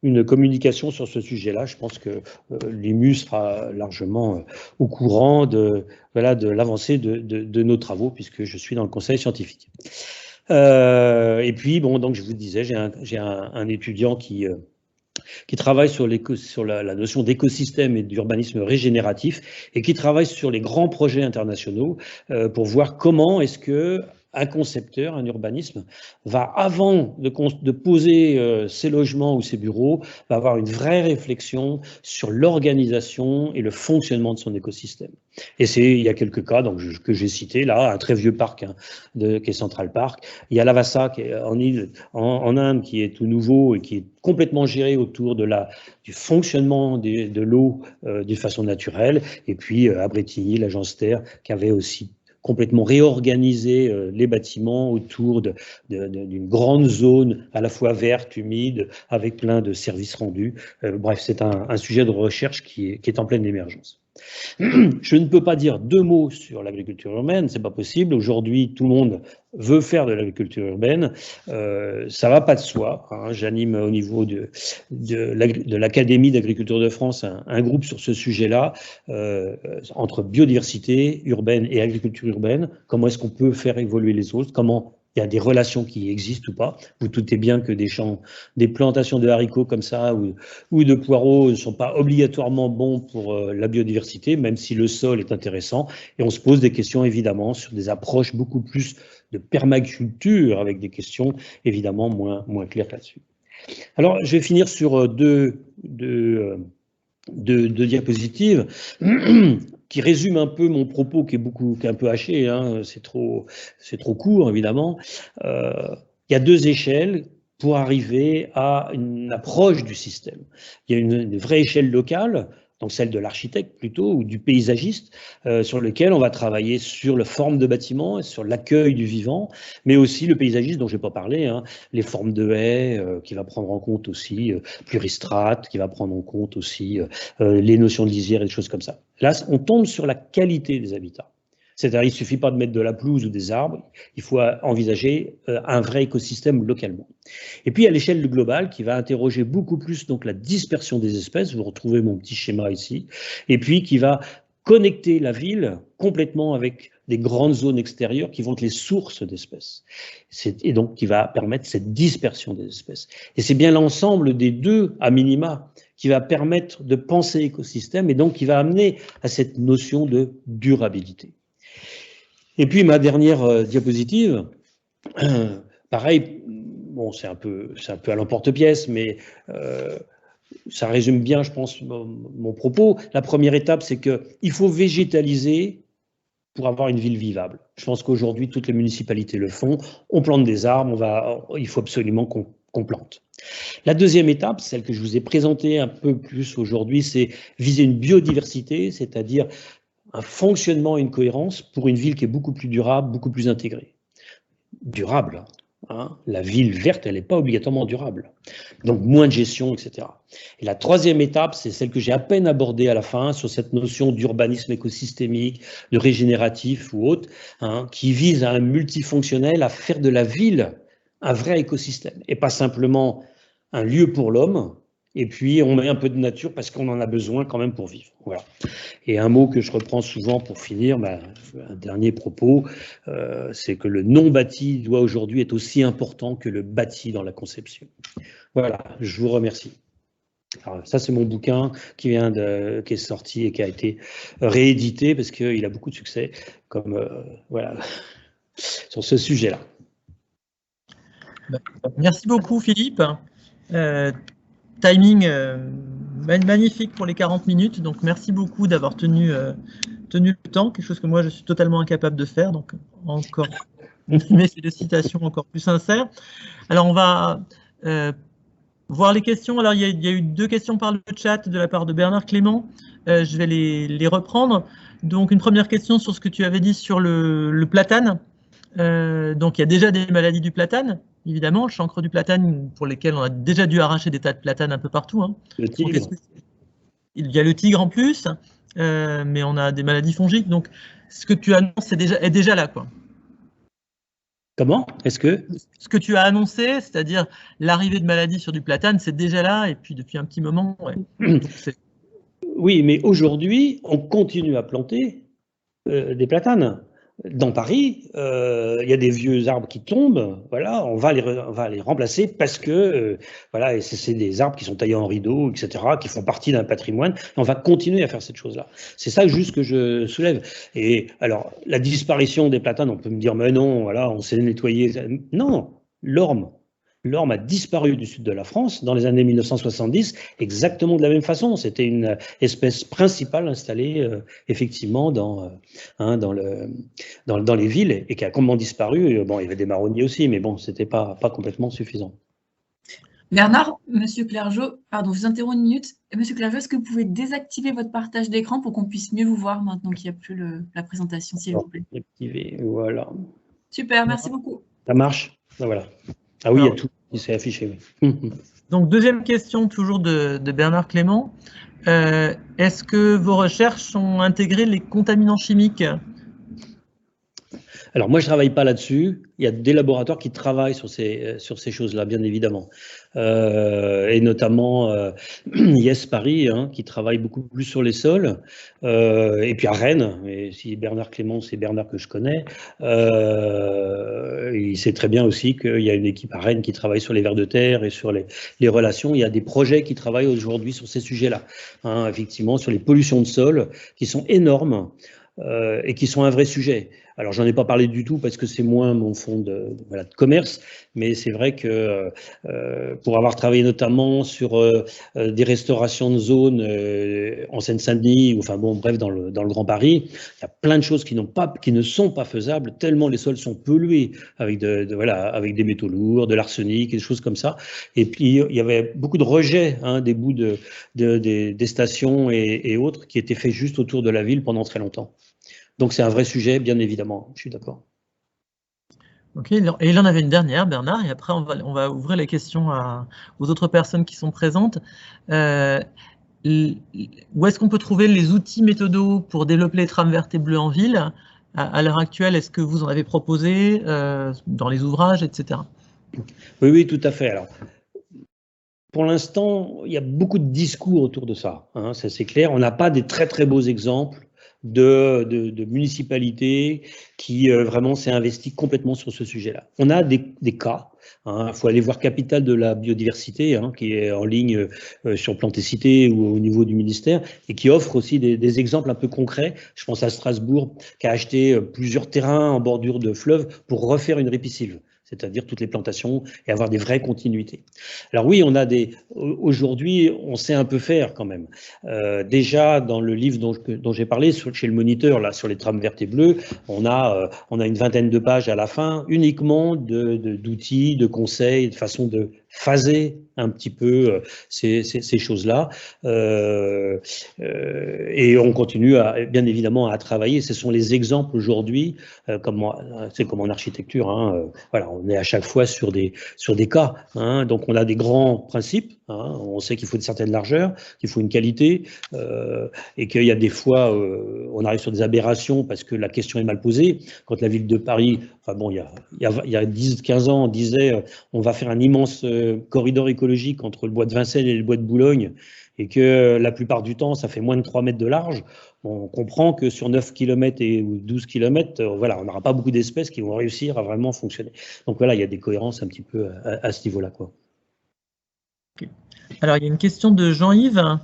B: une communication sur ce sujet-là. Je pense que l'IMU sera largement au courant de l'avancée de nos travaux, puisque je suis dans le conseil scientifique. Et puis, bon, donc je vous disais, j'ai un étudiant qui travaille sur la notion d'écosystème et d'urbanisme régénératif, et qui travaille sur les grands projets internationaux pour voir comment est-ce que un concepteur, un urbanisme, va, avant de poser ses logements ou ses bureaux, va avoir une vraie réflexion sur l'organisation et le fonctionnement de son écosystème. Et il y a quelques cas donc, que j'ai cités là, un très vieux parc qui est Central Park. Il y a Lavasa qui est en Inde, qui est tout nouveau et qui est complètement géré autour du fonctionnement de l'eau d'une façon naturelle. Et puis à Bretigny, l'agence Terre, qui avait aussi complètement réorganiser les bâtiments autour d'une grande zone à la fois verte, humide, avec plein de services rendus. Bref, c'est un sujet de recherche qui est en pleine émergence. Je ne peux pas dire 2 mots sur l'agriculture urbaine, c'est pas possible. Aujourd'hui, tout le monde veut faire de l'agriculture urbaine. Ça va pas de soi, hein. J'anime au niveau de l'Académie d'agriculture de France un groupe sur ce sujet-là, entre biodiversité urbaine et agriculture urbaine. Comment est-ce qu'on peut faire évoluer les autres? Comment il y a des relations qui existent ou pas. Vous doutez bien que des plantations de haricots comme ça ou de poireaux ne sont pas obligatoirement bons pour la biodiversité, même si le sol est intéressant. Et on se pose des questions évidemment sur des approches beaucoup plus de permaculture, avec des questions évidemment moins claires là-dessus. Alors, je vais finir sur deux diapositives qui résument un peu mon propos, qui est un peu haché, hein, c'est trop court évidemment. Il y a 2 échelles pour arriver à une approche du système. Il y a une vraie échelle locale, donc celle de l'architecte plutôt, ou du paysagiste, sur lequel on va travailler sur la forme de bâtiment et sur l'accueil du vivant, mais aussi le paysagiste dont je n'ai pas parlé, hein, les formes de haies, qui va prendre en compte aussi pluristrate, qui va prendre en compte aussi les notions de lisière et des choses comme ça. Là, on tombe sur la qualité des habitats. C'est-à-dire, il ne suffit pas de mettre de la pelouse ou des arbres, il faut envisager un vrai écosystème localement. Et puis, il y a l'échelle globale qui va interroger beaucoup plus donc, la dispersion des espèces, vous retrouvez mon petit schéma ici, et puis qui va connecter la ville complètement avec des grandes zones extérieures qui vont être les sources d'espèces, et donc qui va permettre cette dispersion des espèces. Et c'est bien l'ensemble des 2, à minima, qui va permettre de penser écosystème, et donc qui va amener à cette notion de durabilité. Et puis ma dernière diapositive, pareil, bon, c'est un peu à l'emporte-pièce, mais ça résume bien, je pense, mon propos. La première étape, c'est qu'il faut végétaliser pour avoir une ville vivable. Je pense qu'aujourd'hui, toutes les municipalités le font. On plante des arbres, il faut absolument qu'on plante. La deuxième étape, celle que je vous ai présentée un peu plus aujourd'hui, c'est viser une biodiversité, c'est-à-dire un fonctionnement et une cohérence pour une ville qui est beaucoup plus durable, beaucoup plus intégrée. Durable, hein, la ville verte, elle n'est pas obligatoirement durable. Donc moins de gestion, etc. Et la troisième étape, c'est celle que j'ai à peine abordée à la fin, sur cette notion d'urbanisme écosystémique, de régénératif ou autre, hein, qui vise à un multifonctionnel, à faire de la ville un vrai écosystème, et pas simplement un lieu pour l'homme, et puis on met un peu de nature parce qu'on en a besoin quand même pour vivre. Voilà. Et un mot que je reprends souvent pour finir, un dernier propos, c'est que le non bâti doit aujourd'hui être aussi important que le bâti dans la conception. Voilà, je vous remercie. Alors, ça c'est mon bouquin qui est sorti et qui a été réédité parce qu'il a beaucoup de succès, comme voilà, sur ce sujet-là.
A: Merci beaucoup Philippe. Timing magnifique pour les 40 minutes, donc merci beaucoup d'avoir tenu le temps, quelque chose que moi je suis totalement incapable de faire, donc encore mais c'est des citations encore plus sincères. Alors, on va voir les questions. Alors, il y a eu 2 questions par le chat de la part de Bernard Clément. Je vais les reprendre. Donc, une première question sur ce que tu avais dit sur le platane. Donc, il y a déjà des maladies du platane, évidemment, le chancre du platane, pour lesquels on a déjà dû arracher des tas de platanes un peu partout. Hein.
B: Le tigre.
A: Il y a le tigre en plus, mais on a des maladies fongiques. Donc, ce que tu annonces est déjà là, quoi.
B: Comment? Est-ce que
A: ce que tu as annoncé, c'est-à-dire l'arrivée de maladies sur du platane, c'est déjà là, et puis depuis un petit moment. Ouais.
B: Oui, mais aujourd'hui, on continue à planter des platanes. Dans Paris, il y a des vieux arbres qui tombent, voilà, on va les remplacer parce que voilà, c'est des arbres qui sont taillés en rideau, etc., qui font partie d'un patrimoine. Et on va continuer à faire cette chose-là. C'est ça juste que je soulève. Et alors, la disparition des platanes, on peut me dire, mais non, voilà, on s'est nettoyé. Non, l'orme. L'orme a disparu du sud de la France dans les années 1970, exactement de la même façon. C'était une espèce principale installée effectivement dans les villes et qui a complètement disparu. Bon, il y avait des marronniers aussi, mais bon, c'était pas complètement suffisant.
C: Bernard, Monsieur Clergeau, pardon, je vous interromps une minute. Monsieur Clergeau, est-ce que vous pouvez désactiver votre partage d'écran pour qu'on puisse mieux vous voir maintenant qu'il n'y a plus la présentation, s'il vous plaît?
B: Activer, voilà.
C: Super, merci beaucoup.
B: Ça marche? Ben voilà. Ah oui, il y a tout qui s'est affiché. Oui.
A: Donc, deuxième question, toujours de Bernard Clément. Est-ce que vos recherches ont intégré les contaminants chimiques?
B: Alors moi, je ne travaille pas là-dessus. Il y a des laboratoires qui travaillent sur ces choses-là, bien évidemment. Et notamment Yes Paris, hein, qui travaille beaucoup plus sur les sols. Et puis à Rennes, et si Bernard Clément, c'est Bernard que je connais, il sait très bien aussi qu'il y a une équipe à Rennes qui travaille sur les vers de terre et sur les relations. Il y a des projets qui travaillent aujourd'hui sur ces sujets-là, hein, effectivement, sur les pollutions de sol, qui sont énormes et qui sont un vrai sujet. Alors, j'en ai pas parlé du tout parce que c'est moins mon fond de commerce, mais c'est vrai que pour avoir travaillé notamment sur des restaurations de zones en Seine-Saint-Denis, enfin bon, bref, dans le Grand Paris, il y a plein de choses qui ne sont pas faisables tellement les sols sont pollués avec avec des métaux lourds, de l'arsenic, des choses comme ça. Et puis il y avait beaucoup de rejets, hein, des bouts des stations et autres qui étaient faits juste autour de la ville pendant très longtemps. Donc c'est un vrai sujet, bien évidemment, je suis d'accord.
A: Ok, et il en avait une dernière, Bernard, et après on va ouvrir les questions aux autres personnes qui sont présentes. Où est-ce qu'on peut trouver les outils méthodos pour développer les trames vertes et bleues en ville? À l'heure actuelle, est-ce que vous en avez proposé dans les ouvrages, etc.
B: Oui, tout à fait. Alors, pour l'instant, il y a beaucoup de discours autour de ça, hein, ça c'est clair. On n'a pas des très très beaux exemples de municipalités qui vraiment s'est investi complètement sur ce sujet-là. On a des cas, hein, il faut aller voir Capital de la biodiversité, hein, qui est en ligne sur Plantécité ou au niveau du ministère, et qui offre aussi des exemples un peu concrets. Je pense à Strasbourg, qui a acheté plusieurs terrains en bordure de fleuve pour refaire une ripisylve, c'est-à-dire toutes les plantations et avoir des vraies continuités. Alors oui, aujourd'hui, on sait un peu faire quand même. Déjà, dans le livre dont j'ai parlé, chez le Moniteur, là, sur les trames vertes et bleues, on a une vingtaine de pages à la fin, uniquement d'outils, de conseils, de façon de phaser un petit peu ces choses-là. Et on continue bien évidemment à travailler. Ce sont les exemples aujourd'hui, c'est comme en architecture, hein, voilà, on est à chaque fois sur des cas, hein, donc on a des grands principes, hein, on sait qu'il faut une certaine largeur, qu'il faut une qualité, et qu'il y a des fois, on arrive sur des aberrations parce que la question est mal posée. Quand la ville de Paris, enfin bon, il y a 10-15 ans, on disait on va faire un immense corridor écologique entre le bois de Vincennes et le bois de Boulogne, et que la plupart du temps, ça fait moins de 3 mètres de large, on comprend que sur 9 km ou 12 km, voilà, on n'aura pas beaucoup d'espèces qui vont réussir à vraiment fonctionner. Donc voilà, il y a des cohérences un petit peu à ce niveau-là, quoi.
A: Okay. Alors, il y a une question de Jean-Yves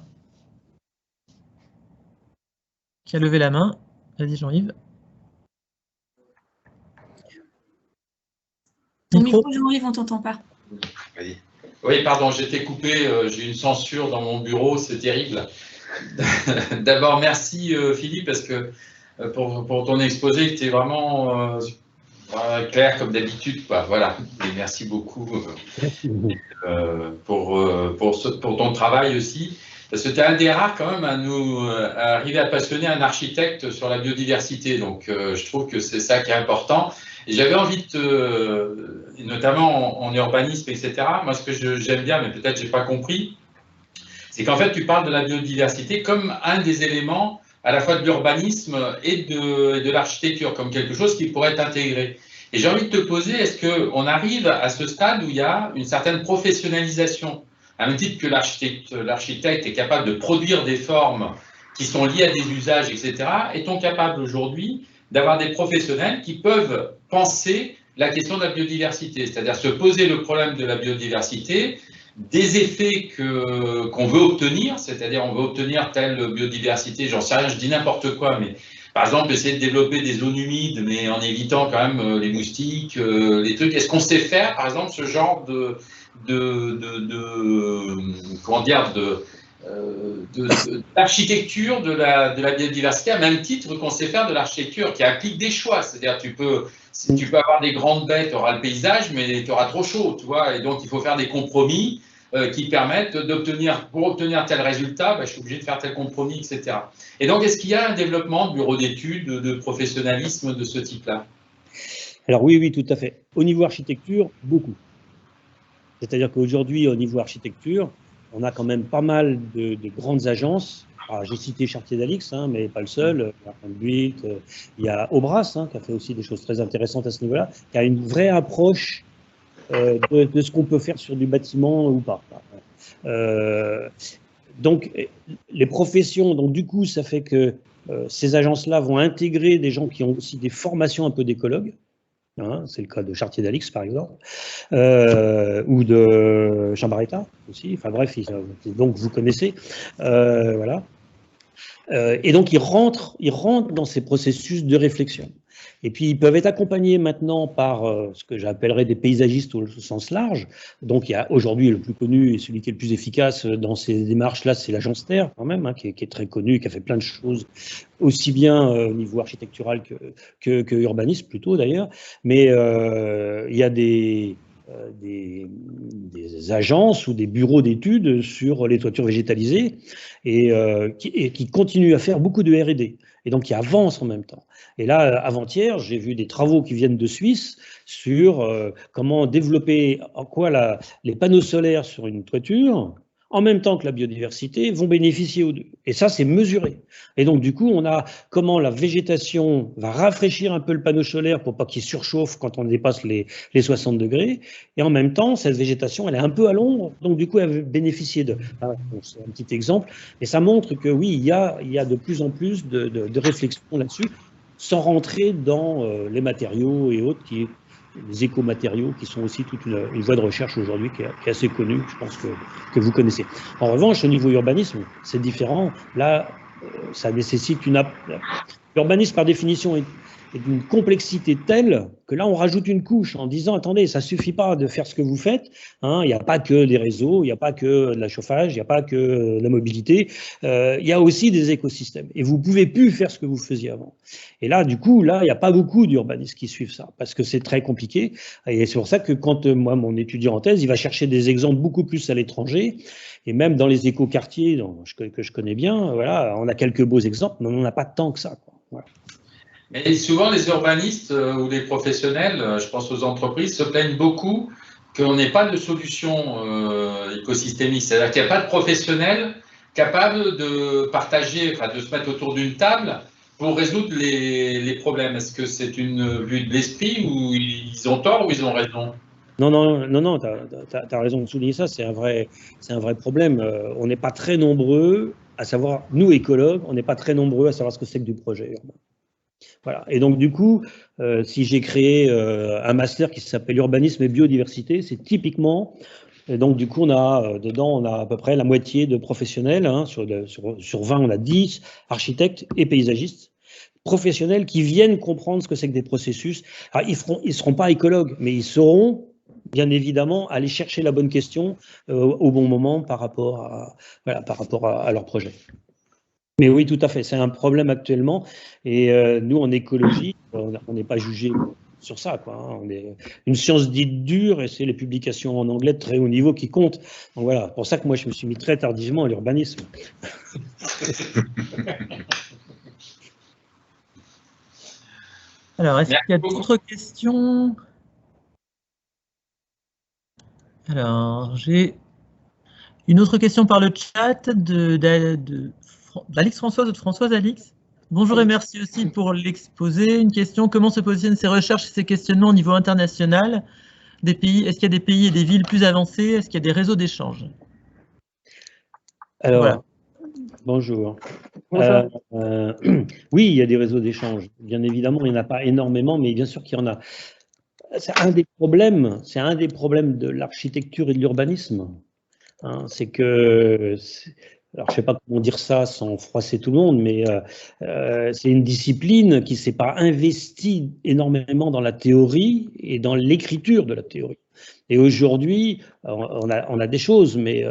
A: qui a levé la main. Vas-y, Jean-Yves.
C: Ton micro, Jean-Yves, on ne t'entend pas.
D: Oui, pardon, j'étais coupé, j'ai une censure dans mon bureau, c'est terrible. D'abord, merci Philippe, parce que pour ton exposé, qui était vraiment Claire, comme d'habitude, quoi. Voilà. Et merci beaucoup pour ton travail aussi. Parce que tu es un des rares quand même à arriver à passionner un architecte sur la biodiversité. Donc, je trouve que c'est ça qui est important. Et j'avais envie notamment en urbanisme, etc. Moi, ce que j'aime bien, mais peut-être j'ai pas compris, c'est qu'en fait, tu parles de la biodiversité comme un des éléments à la fois de l'urbanisme et de l'architecture, comme quelque chose qui pourrait être intégré. Et j'ai envie de te poser, est-ce qu'on arrive à ce stade où il y a une certaine professionnalisation, à même titre que l'architecte est capable de produire des formes qui sont liées à des usages, etc. Est-on capable aujourd'hui d'avoir des professionnels qui peuvent penser la question de la biodiversité, c'est-à-dire se poser le problème de la biodiversité, des effets qu'on veut obtenir, c'est-à-dire on veut obtenir telle biodiversité, j'en sais rien, je dis n'importe quoi, mais par exemple essayer de développer des zones humides, mais en évitant quand même les moustiques, les trucs. Est-ce qu'on sait faire, par exemple, ce genre d'architecture de la biodiversité, à même titre qu'on sait faire de l'architecture qui implique des choix, c'est-à-dire tu peux avoir des grandes baies, tu auras le paysage, mais tu auras trop chaud, tu vois, et donc il faut faire des compromis qui permettent pour obtenir tel résultat, je suis obligé de faire tel compromis, etc. Et donc, est-ce qu'il y a un développement de bureau d'études, de professionnalisme de ce type-là?
B: Alors oui, tout à fait. Au niveau architecture, beaucoup. C'est-à-dire qu'aujourd'hui, au niveau architecture, on a quand même pas mal de grandes agences. J'ai cité Chartier d'Alix, mais pas le seul. Il y a Aubras, qui a fait aussi des choses très intéressantes à ce niveau-là, qui a une vraie approche de ce qu'on peut faire sur du bâtiment ou pas. Donc, les professions, donc du coup, ça fait que ces agences-là vont intégrer des gens qui ont aussi des formations un peu d'écologues. C'est le cas de Chartier d'Alix, par exemple, ou de Chambaretta aussi. Enfin bref, donc vous connaissez. Voilà. Et donc, ils rentrent dans ces processus de réflexion. Et puis, ils peuvent être accompagnés maintenant par ce que j'appellerais des paysagistes au sens large. Donc, il y a aujourd'hui le plus connu et celui qui est le plus efficace dans ces démarches-là, c'est l'agence Terre, quand même, qui est très connu, qui a fait plein de choses, aussi bien au niveau architectural que urbanisme, plutôt d'ailleurs. Mais il y a des agences ou des bureaux d'études sur les toitures végétalisées et qui continuent à faire beaucoup de R&D et donc qui avancent en même temps. Et là, avant-hier, j'ai vu des travaux qui viennent de Suisse sur comment développer les panneaux solaires sur une toiture en même temps que la biodiversité vont bénéficier aux deux. Et ça, c'est mesuré. Et donc, du coup, on a comment la végétation va rafraîchir un peu le panneau solaire pour pas qu'il surchauffe quand on dépasse les 60 degrés. Et en même temps, cette végétation, elle est un peu à l'ombre. Donc, du coup, elle va bénéficier de... c'est un petit exemple. Et ça montre que oui, il y a de plus en plus de réflexion là-dessus, sans rentrer dans les matériaux et autres les écomatériaux qui sont aussi toute une voie de recherche aujourd'hui qui est assez connue, je pense que vous connaissez. En revanche, au niveau urbanisme, c'est différent. Là, ça nécessite l'urbanisme, par définition, est d'une complexité telle que là, on rajoute une couche en disant, attendez, ça suffit pas de faire ce que vous faites. Il n'y a pas que des réseaux, il n'y a pas que de la chauffage, il n'y a pas que de la mobilité. Il y a aussi des écosystèmes. Et vous pouvez plus faire ce que vous faisiez avant. Et là, du coup, il n'y a pas beaucoup d'urbanistes qui suivent ça, parce que c'est très compliqué. Et c'est pour ça que quand moi, mon étudiant en thèse, il va chercher des exemples beaucoup plus à l'étranger, et même dans les écoquartiers que je connais bien, voilà, on a quelques beaux exemples, mais on n'en a pas tant que ça, quoi. Voilà.
D: Mais souvent, les urbanistes ou les professionnels, je pense aux entreprises, se plaignent beaucoup qu'on n'ait pas de solution écosystémique. C'est-à-dire qu'il n'y a pas de professionnels capables de partager, de se mettre autour d'une table pour résoudre les problèmes. Est-ce que c'est une vue de l'esprit ou ils ont tort ou ils ont raison?
B: Non, tu as raison de souligner ça, c'est un vrai problème. On n'est pas très nombreux à savoir, nous écologues, on n'est pas très nombreux à savoir ce que c'est que du projet urbain. Voilà. Et donc, du coup, si j'ai créé un master qui s'appelle Urbanisme et Biodiversité, c'est typiquement... Donc, du coup, dedans, on a à peu près la moitié de professionnels. Sur 20, on a 10 architectes et paysagistes professionnels qui viennent comprendre ce que c'est que des processus. Alors, ils seront pas écologues, mais ils sauront, bien évidemment, aller chercher la bonne question au bon moment par rapport à leur projet. Mais oui, tout à fait, c'est un problème actuellement. Et nous, en écologie, on n'est pas jugé sur ça, quoi, hein. On est une science dite dure et c'est les publications en anglais de très haut niveau qui comptent. Donc voilà, pour ça que moi je me suis mis très tardivement à l'urbanisme.
A: Alors, est-ce qu'il y a d'autres questions? Alors, j'ai une autre question par le chat d'Alix Françoise ou de Françoise Alix. Bonjour et merci aussi pour l'exposé. Une question, comment se positionnent ces recherches et ces questionnements au niveau international des pays? Est-ce qu'il y a des pays et des villes plus avancés? Est-ce qu'il y a des réseaux d'échange?
B: Alors,
A: voilà.
B: Bonjour. Oui, il y a des réseaux d'échange. Bien évidemment, il n'y en a pas énormément, mais bien sûr qu'il y en a. C'est un des problèmes de l'architecture et de l'urbanisme. Hein, c'est que, alors je ne sais pas comment dire ça sans froisser tout le monde, mais c'est une discipline qui ne s'est pas investie énormément dans la théorie et dans l'écriture de la théorie. Et aujourd'hui, on a des choses, mais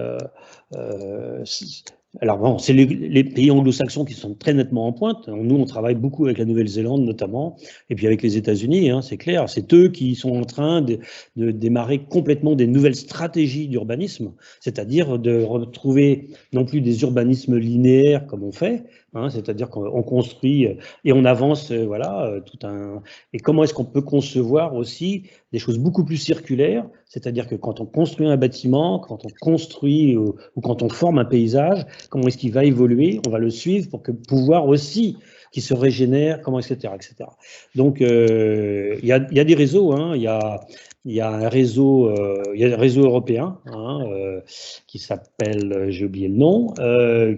B: alors bon, c'est les pays anglo-saxons qui sont très nettement en pointe. Nous, on travaille beaucoup avec la Nouvelle-Zélande notamment, et puis avec les États-Unis, hein, c'est clair. C'est eux qui sont en train de démarrer complètement des nouvelles stratégies d'urbanisme, c'est-à-dire de retrouver non plus des urbanismes linéaires comme on fait, hein, c'est-à-dire qu'on construit et on avance, voilà, tout un. Et comment est-ce qu'on peut concevoir aussi des choses beaucoup plus circulaires, c'est-à-dire que quand on construit un bâtiment, quand on construit ou quand on forme un paysage, comment est-ce qu'il va évoluer, on va le suivre pour pouvoir aussi qu'il se régénère, comment, etc., etc. Donc, il y a des réseaux, hein, il y a un réseau européen hein, qui s'appelle, j'ai oublié le nom,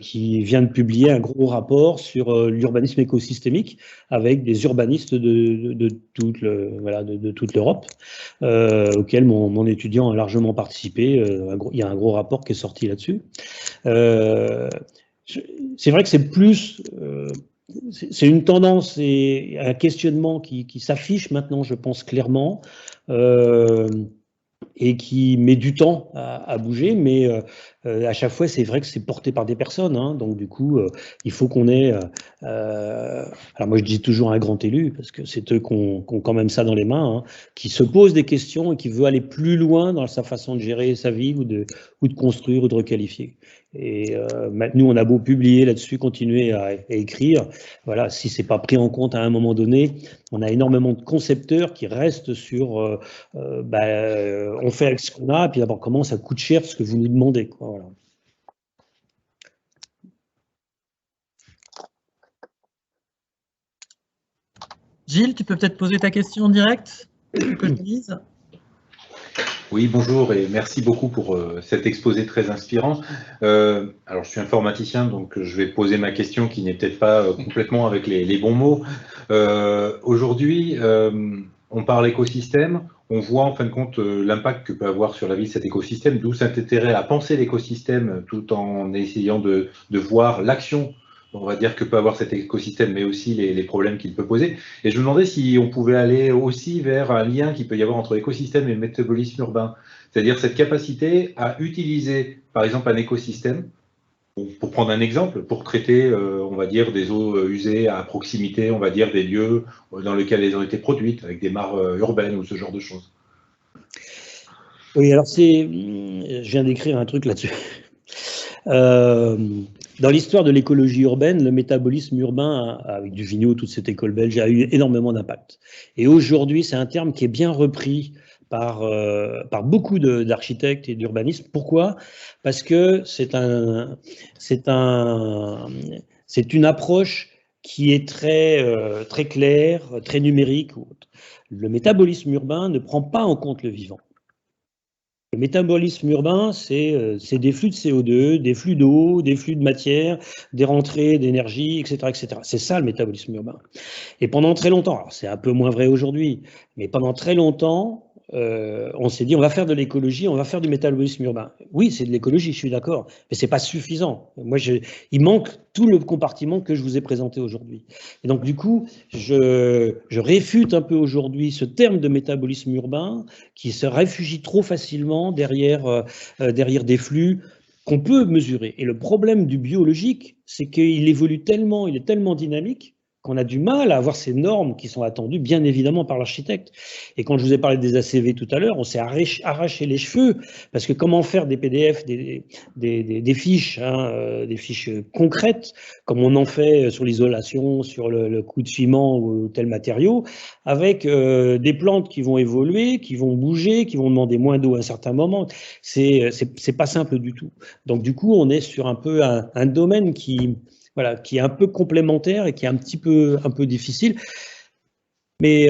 B: qui vient de publier un gros rapport sur l'urbanisme écosystémique avec des urbanistes de toute l'Europe, auquel mon étudiant a largement participé. Il y a un gros rapport qui est sorti là-dessus. C'est vrai que c'est plus... c'est une tendance et un questionnement qui s'affiche maintenant, je pense clairement, et qui met du temps à bouger, mais à chaque fois, c'est vrai que c'est porté par des personnes, hein, donc du coup, il faut qu'on ait... alors moi, je dis toujours un grand élu, parce que c'est eux qui ont quand même ça dans les mains, hein, qui se posent des questions et qui veut aller plus loin dans sa façon de gérer sa vie ou de construire ou de requalifier. Et nous, on a beau publier là-dessus, continuer à écrire, voilà, si c'est pas pris en compte à un moment donné, on a énormément de concepteurs qui restent sur, on fait avec ce qu'on a, et puis d'abord comment ça coûte cher ce que vous nous demandez, quoi, voilà.
A: Gilles, tu peux peut-être poser ta question en direct que je lise.
E: Oui, bonjour et merci beaucoup pour cet exposé très inspirant. Alors, je suis informaticien, donc je vais poser ma question qui n'est peut-être pas complètement avec les bons mots. Aujourd'hui, on parle écosystème, on voit en fin de compte l'impact que peut avoir sur la vie de cet écosystème, d'où cet intérêt à penser l'écosystème tout en essayant de voir l'action, on va dire, que peut avoir cet écosystème, mais aussi les problèmes qu'il peut poser. Et je me demandais si on pouvait aller aussi vers un lien qu'il peut y avoir entre l'écosystème et le métabolisme urbain, c'est-à-dire cette capacité à utiliser, par exemple, un écosystème, pour prendre un exemple, pour traiter, on va dire, des eaux usées à proximité, on va dire, des lieux dans lesquels elles ont été produites, avec des mares urbaines ou ce genre de choses.
B: Oui, alors je viens d'écrire un truc là-dessus. Dans l'histoire de l'écologie urbaine, le métabolisme urbain, avec Duvigneau, toute cette école belge, a eu énormément d'impact. Et aujourd'hui, c'est un terme qui est bien repris par beaucoup d'architectes et d'urbanistes. Pourquoi? Parce que c'est une approche qui est très claire, très numérique. Le métabolisme urbain ne prend pas en compte le vivant. Le métabolisme urbain, c'est des flux de CO2, des flux d'eau, des flux de matière, des rentrées d'énergie, etc., etc. C'est ça le métabolisme urbain. Et pendant très longtemps, alors c'est un peu moins vrai aujourd'hui, mais pendant très longtemps, on s'est dit on va faire de l'écologie, on va faire du métabolisme urbain. Oui, c'est de l'écologie, je suis d'accord, mais c'est pas suffisant. Moi, il manque tout le compartiment que je vous ai présenté aujourd'hui. Et donc du coup, je réfute un peu aujourd'hui ce terme de métabolisme urbain qui se réfugie trop facilement derrière des flux qu'on peut mesurer. Et le problème du biologique, c'est qu'il évolue tellement, il est tellement dynamique qu'on a du mal à avoir ces normes qui sont attendues, bien évidemment, par l'architecte. Et quand je vous ai parlé des ACV tout à l'heure, on s'est arraché les cheveux, parce que comment faire des PDF, des fiches, des fiches concrètes, comme on en fait sur l'isolation, sur le coût de ciment ou tel matériau, avec des plantes qui vont évoluer, qui vont bouger, qui vont demander moins d'eau à un certain moment. C'est pas simple du tout. Donc du coup, on est sur un peu un domaine qui est un peu complémentaire et qui est un peu difficile. Mais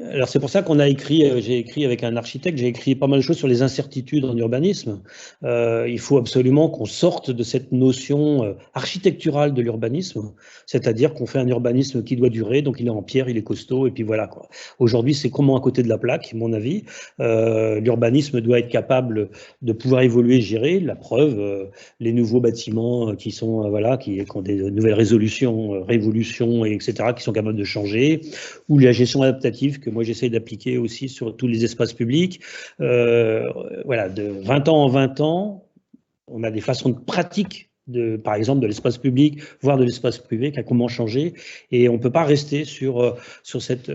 B: alors c'est pour ça qu'on a j'ai écrit avec un architecte, j'ai écrit pas mal de choses sur les incertitudes en urbanisme. Il faut absolument qu'on sorte de cette notion architecturale de l'urbanisme, c'est-à-dire qu'on fait un urbanisme qui doit durer, donc il est en pierre, il est costaud, et puis voilà, quoi. Aujourd'hui, c'est comment à côté de la plaque, à mon avis. L'urbanisme doit être capable de pouvoir évoluer, gérer. La preuve, les nouveaux bâtiments qui sont qui ont des nouvelles résolutions, révolutions, etc., qui sont capables de changer, ou la gestion adaptative que moi j'essaie d'appliquer aussi sur tous les espaces publics. De 20 ans en 20 ans, on a des façons pratiques, par exemple de l'espace public, voire de l'espace privé, qui a comment changer, et on ne peut pas rester sur cette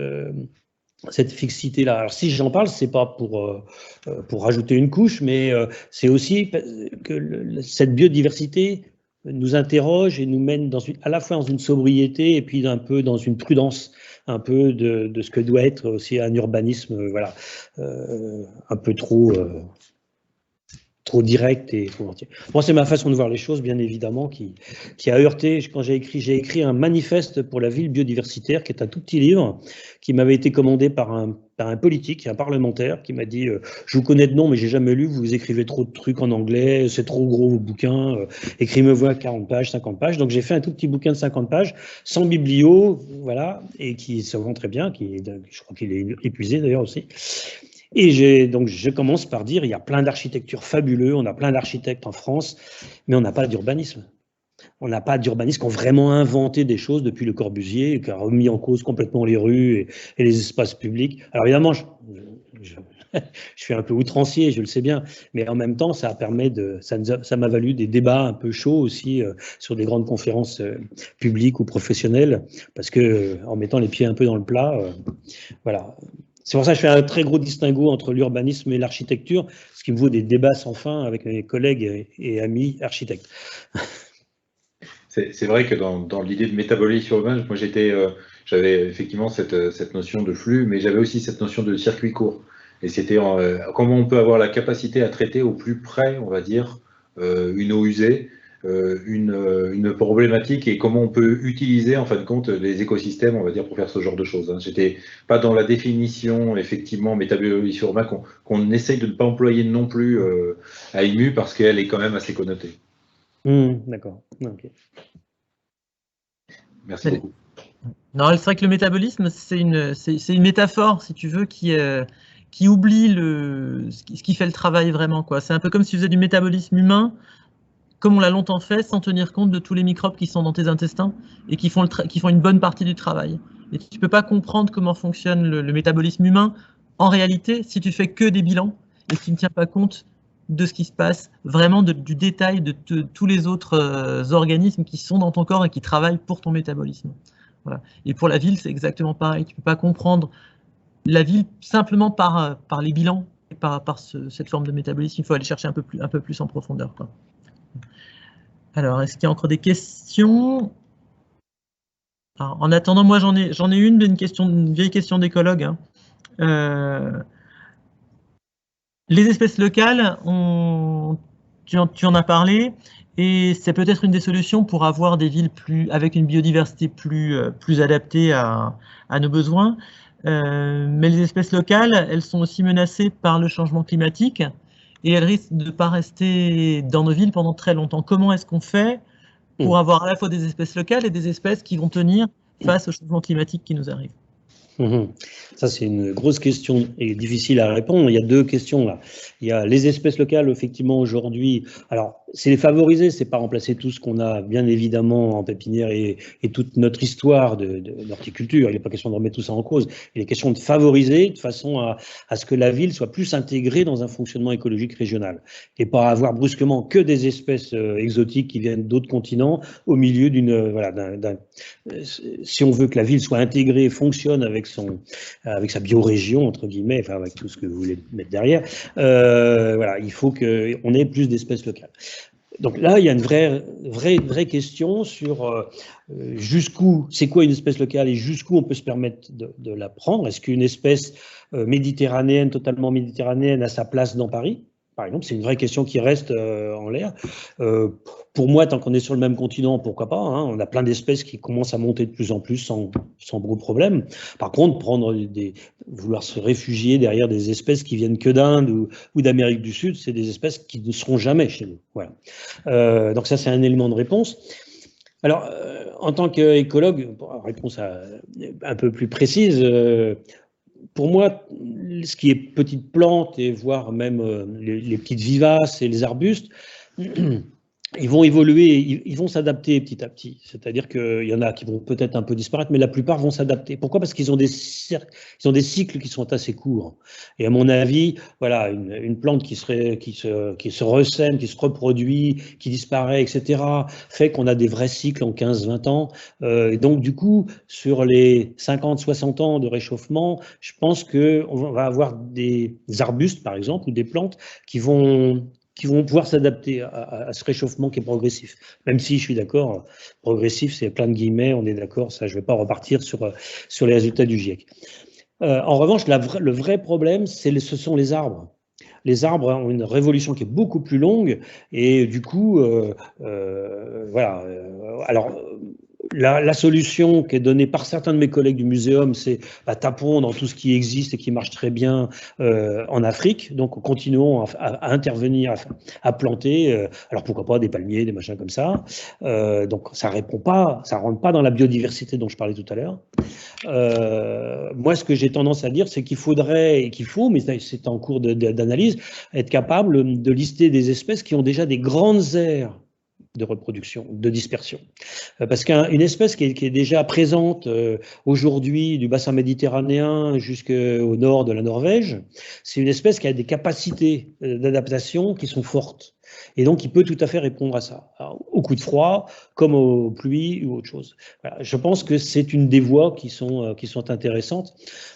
B: fixité-là. Alors si j'en parle, c'est pas pour rajouter une couche, mais c'est aussi que cette biodiversité nous interroge et nous mène à la fois dans une sobriété et puis un peu dans une prudence, un peu de ce que doit être aussi un urbanisme, un peu trop direct et volontiers. Moi, c'est ma façon de voir les choses, bien évidemment, qui a heurté. Quand j'ai écrit un manifeste pour la ville biodiversitaire, qui est un tout petit livre, qui m'avait été commandé par un politique, un parlementaire, qui m'a dit je vous connais de nom, mais j'ai jamais lu, vous écrivez trop de trucs en anglais, c'est trop gros vos bouquins, écrivez-moi 40 pages, 50 pages. Donc j'ai fait un tout petit bouquin de 50 pages, sans biblio, voilà, et qui se vend très bien, je crois qu'il est épuisé d'ailleurs aussi. Et je commence par dire, il y a plein d'architectures fabuleux, on a plein d'architectes en France, mais on n'a pas d'urbanisme. On n'a pas d'urbanistes qui ont vraiment inventé des choses depuis Le Corbusier, qui a remis en cause complètement les rues et les espaces publics. Alors évidemment, je suis un peu outrancier, je le sais bien, mais en même temps, ça m'a valu des débats un peu chauds aussi sur des grandes conférences publiques ou professionnelles, parce que en mettant les pieds un peu dans le plat, voilà. C'est pour ça que je fais un très gros distinguo entre l'urbanisme et l'architecture, ce qui me vaut des débats sans fin avec mes collègues et amis architectes.
E: C'est vrai que dans l'idée de métabolisme urbain, moi j'avais effectivement cette notion de flux, mais j'avais aussi cette notion de circuit court. Et c'était comment on peut avoir la capacité à traiter au plus près, on va dire, une eau usée, une problématique, et comment on peut utiliser en fin de compte les écosystèmes, on va dire, pour faire ce genre de choses. J'étais pas dans la définition effectivement métabolisme urbain qu'on essaye de ne pas employer non plus à IMU, parce qu'elle est quand même assez connotée.
B: D'accord. Okay.
E: Merci beaucoup.
A: Non, c'est vrai que le métabolisme, c'est une métaphore, si tu veux, qui oublie ce qui fait le travail vraiment, quoi. C'est un peu comme si tu faisais du métabolisme humain, comme on l'a longtemps fait, sans tenir compte de tous les microbes qui sont dans tes intestins et qui font une bonne partie du travail. Et tu ne peux pas comprendre comment fonctionne le métabolisme humain en réalité si tu fais que des bilans et que tu ne tiens pas compte de ce qui se passe, vraiment du détail de tous les autres organismes qui sont dans ton corps et qui travaillent pour ton métabolisme. Voilà. Et pour la ville, c'est exactement pareil. Tu ne peux pas comprendre la ville simplement par les bilans et par cette forme de métabolisme. Il faut aller chercher un peu plus en profondeur, quoi. Alors, est-ce qu'il y a encore des questions? Alors, en attendant, moi j'en ai une vieille question d'écologue. Les espèces locales, tu en as parlé, et c'est peut-être une des solutions pour avoir des villes avec une biodiversité plus adaptée à nos besoins. Mais les espèces locales, elles sont aussi menacées par le changement climatique, et elles risquent de ne pas rester dans nos villes pendant très longtemps. Comment est-ce qu'on fait pour avoir à la fois des espèces locales et des espèces qui vont tenir face au changement climatique qui nous arrive?
B: Ça, c'est une grosse question et difficile à répondre. Il y a deux questions là. Il y a les espèces locales, effectivement, aujourd'hui. Alors, c'est les favoriser, c'est pas remplacer tout ce qu'on a bien évidemment en pépinière et toute notre histoire d'horticulture. Il n'est pas question de remettre tout ça en cause. Il est question de favoriser de façon à ce que la ville soit plus intégrée dans un fonctionnement écologique régional et pas avoir brusquement que des espèces exotiques qui viennent d'autres continents au milieu d'une si on veut que la ville soit intégrée, fonctionne avec sa biorégion entre guillemets, enfin avec tout ce que vous voulez mettre derrière. Voilà, il faut qu'on ait plus d'espèces locales. Donc là, il y a une vraie question sur jusqu'où, c'est quoi une espèce locale et jusqu'où on peut se permettre de la prendre. Est-ce qu'une espèce méditerranéenne, totalement méditerranéenne, a sa place dans Paris ? Par exemple, c'est une vraie question qui reste en l'air. Pour moi, tant qu'on est sur le même continent, pourquoi pas, hein, on a plein d'espèces qui commencent à monter de plus en plus sans gros problème. Par contre, vouloir se réfugier derrière des espèces qui viennent que d'Inde ou d'Amérique du Sud, c'est des espèces qui ne seront jamais chez nous. Voilà. Donc ça, c'est un élément de réponse. Alors, en tant qu'écologue, réponse un peu plus précise, pour moi, ce qui est petites plantes et voire même les petites vivaces et les arbustes, ils vont évoluer, ils vont s'adapter petit à petit. C'est-à-dire qu'il y en a qui vont peut-être un peu disparaître, mais la plupart vont s'adapter. Pourquoi ? Parce qu'ils ont des cycles qui sont assez courts. Et à mon avis, voilà, une plante qui se ressème, qui se reproduit, qui disparaît, etc., fait qu'on a des vrais cycles en 15-20 ans. Et donc, du coup, sur les 50-60 ans de réchauffement, je pense qu'on va avoir des arbustes, par exemple, ou des plantes qui vont pouvoir s'adapter à ce réchauffement qui est progressif. Même si je suis d'accord, progressif, c'est plein de guillemets, on est d'accord, ça je ne vais pas repartir sur les résultats du GIEC. En revanche, le vrai problème, ce sont les arbres. Les arbres ont une révolution qui est beaucoup plus longue et du coup, voilà. Alors, la solution qui est donnée par certains de mes collègues du muséum, c'est tapons dans tout ce qui existe et qui marche très bien en Afrique. Donc, continuons à intervenir, à planter. Alors, pourquoi pas des palmiers, des machins comme ça. Donc, ça rentre pas dans la biodiversité dont je parlais tout à l'heure. Moi, ce que j'ai tendance à dire, c'est qu'il faudrait, mais c'est en cours d'analyse, être capable de lister des espèces qui ont déjà des grandes aires de reproduction, de dispersion. Parce qu'une espèce qui est déjà présente aujourd'hui du bassin méditerranéen jusqu'au nord de la Norvège, c'est une espèce qui a des capacités d'adaptation qui sont fortes. Et donc, il peut tout à fait répondre à ça, au coup de froid, comme aux pluies ou autre chose. Voilà. Je pense que c'est une des voies qui sont intéressantes.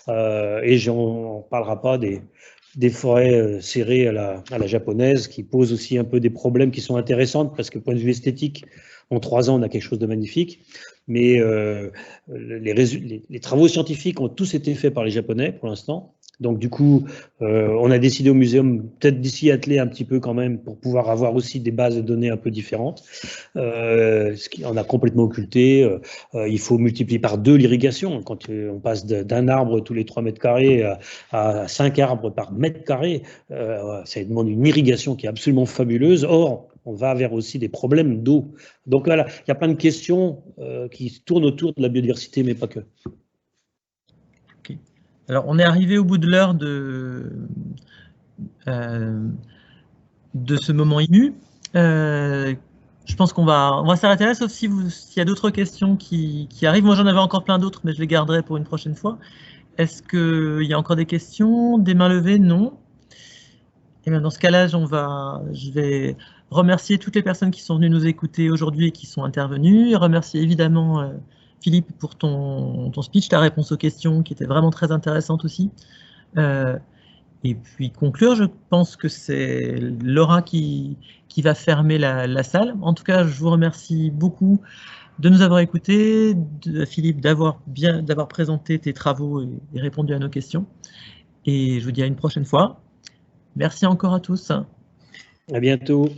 B: Et on ne parlera pas des forêts serrées à la japonaise qui posent aussi un peu des problèmes qui sont intéressantes parce que point de vue esthétique, en 3 ans, on a quelque chose de magnifique. Mais les travaux scientifiques ont tous été faits par les Japonais pour l'instant. Donc du coup, on a décidé au muséum peut-être d'y atteler un petit peu quand même pour pouvoir avoir aussi des bases de données un peu différentes. Ce qu'on a complètement occulté. Il faut multiplier par 2 l'irrigation. Quand on passe d'un arbre tous les 3 mètres carrés à 5 arbres par mètre carré, ça demande une irrigation qui est absolument fabuleuse. Or, on va vers aussi des problèmes d'eau. Donc voilà, il y a plein de questions qui tournent autour de la biodiversité, mais pas que.
A: Okay. Alors, on est arrivé au bout de l'heure de ce moment ému. Je pense qu'on va s'arrêter là, sauf s'il y a d'autres questions qui arrivent. Moi, j'en avais encore plein d'autres, mais je les garderai pour une prochaine fois. Est-ce qu'il y a encore des questions? Des mains levées? Non. Et bien, dans ce cas-là, je vais remercier toutes les personnes qui sont venues nous écouter aujourd'hui et qui sont intervenues. Et remercier évidemment Philippe pour ton speech, ta réponse aux questions qui était vraiment très intéressante aussi. Et puis conclure, je pense que c'est Laura qui va fermer la salle. En tout cas, je vous remercie beaucoup de nous avoir écoutés, Philippe d'avoir présenté tes travaux et répondu à nos questions. Et je vous dis à une prochaine fois. Merci encore à tous.
B: À bientôt.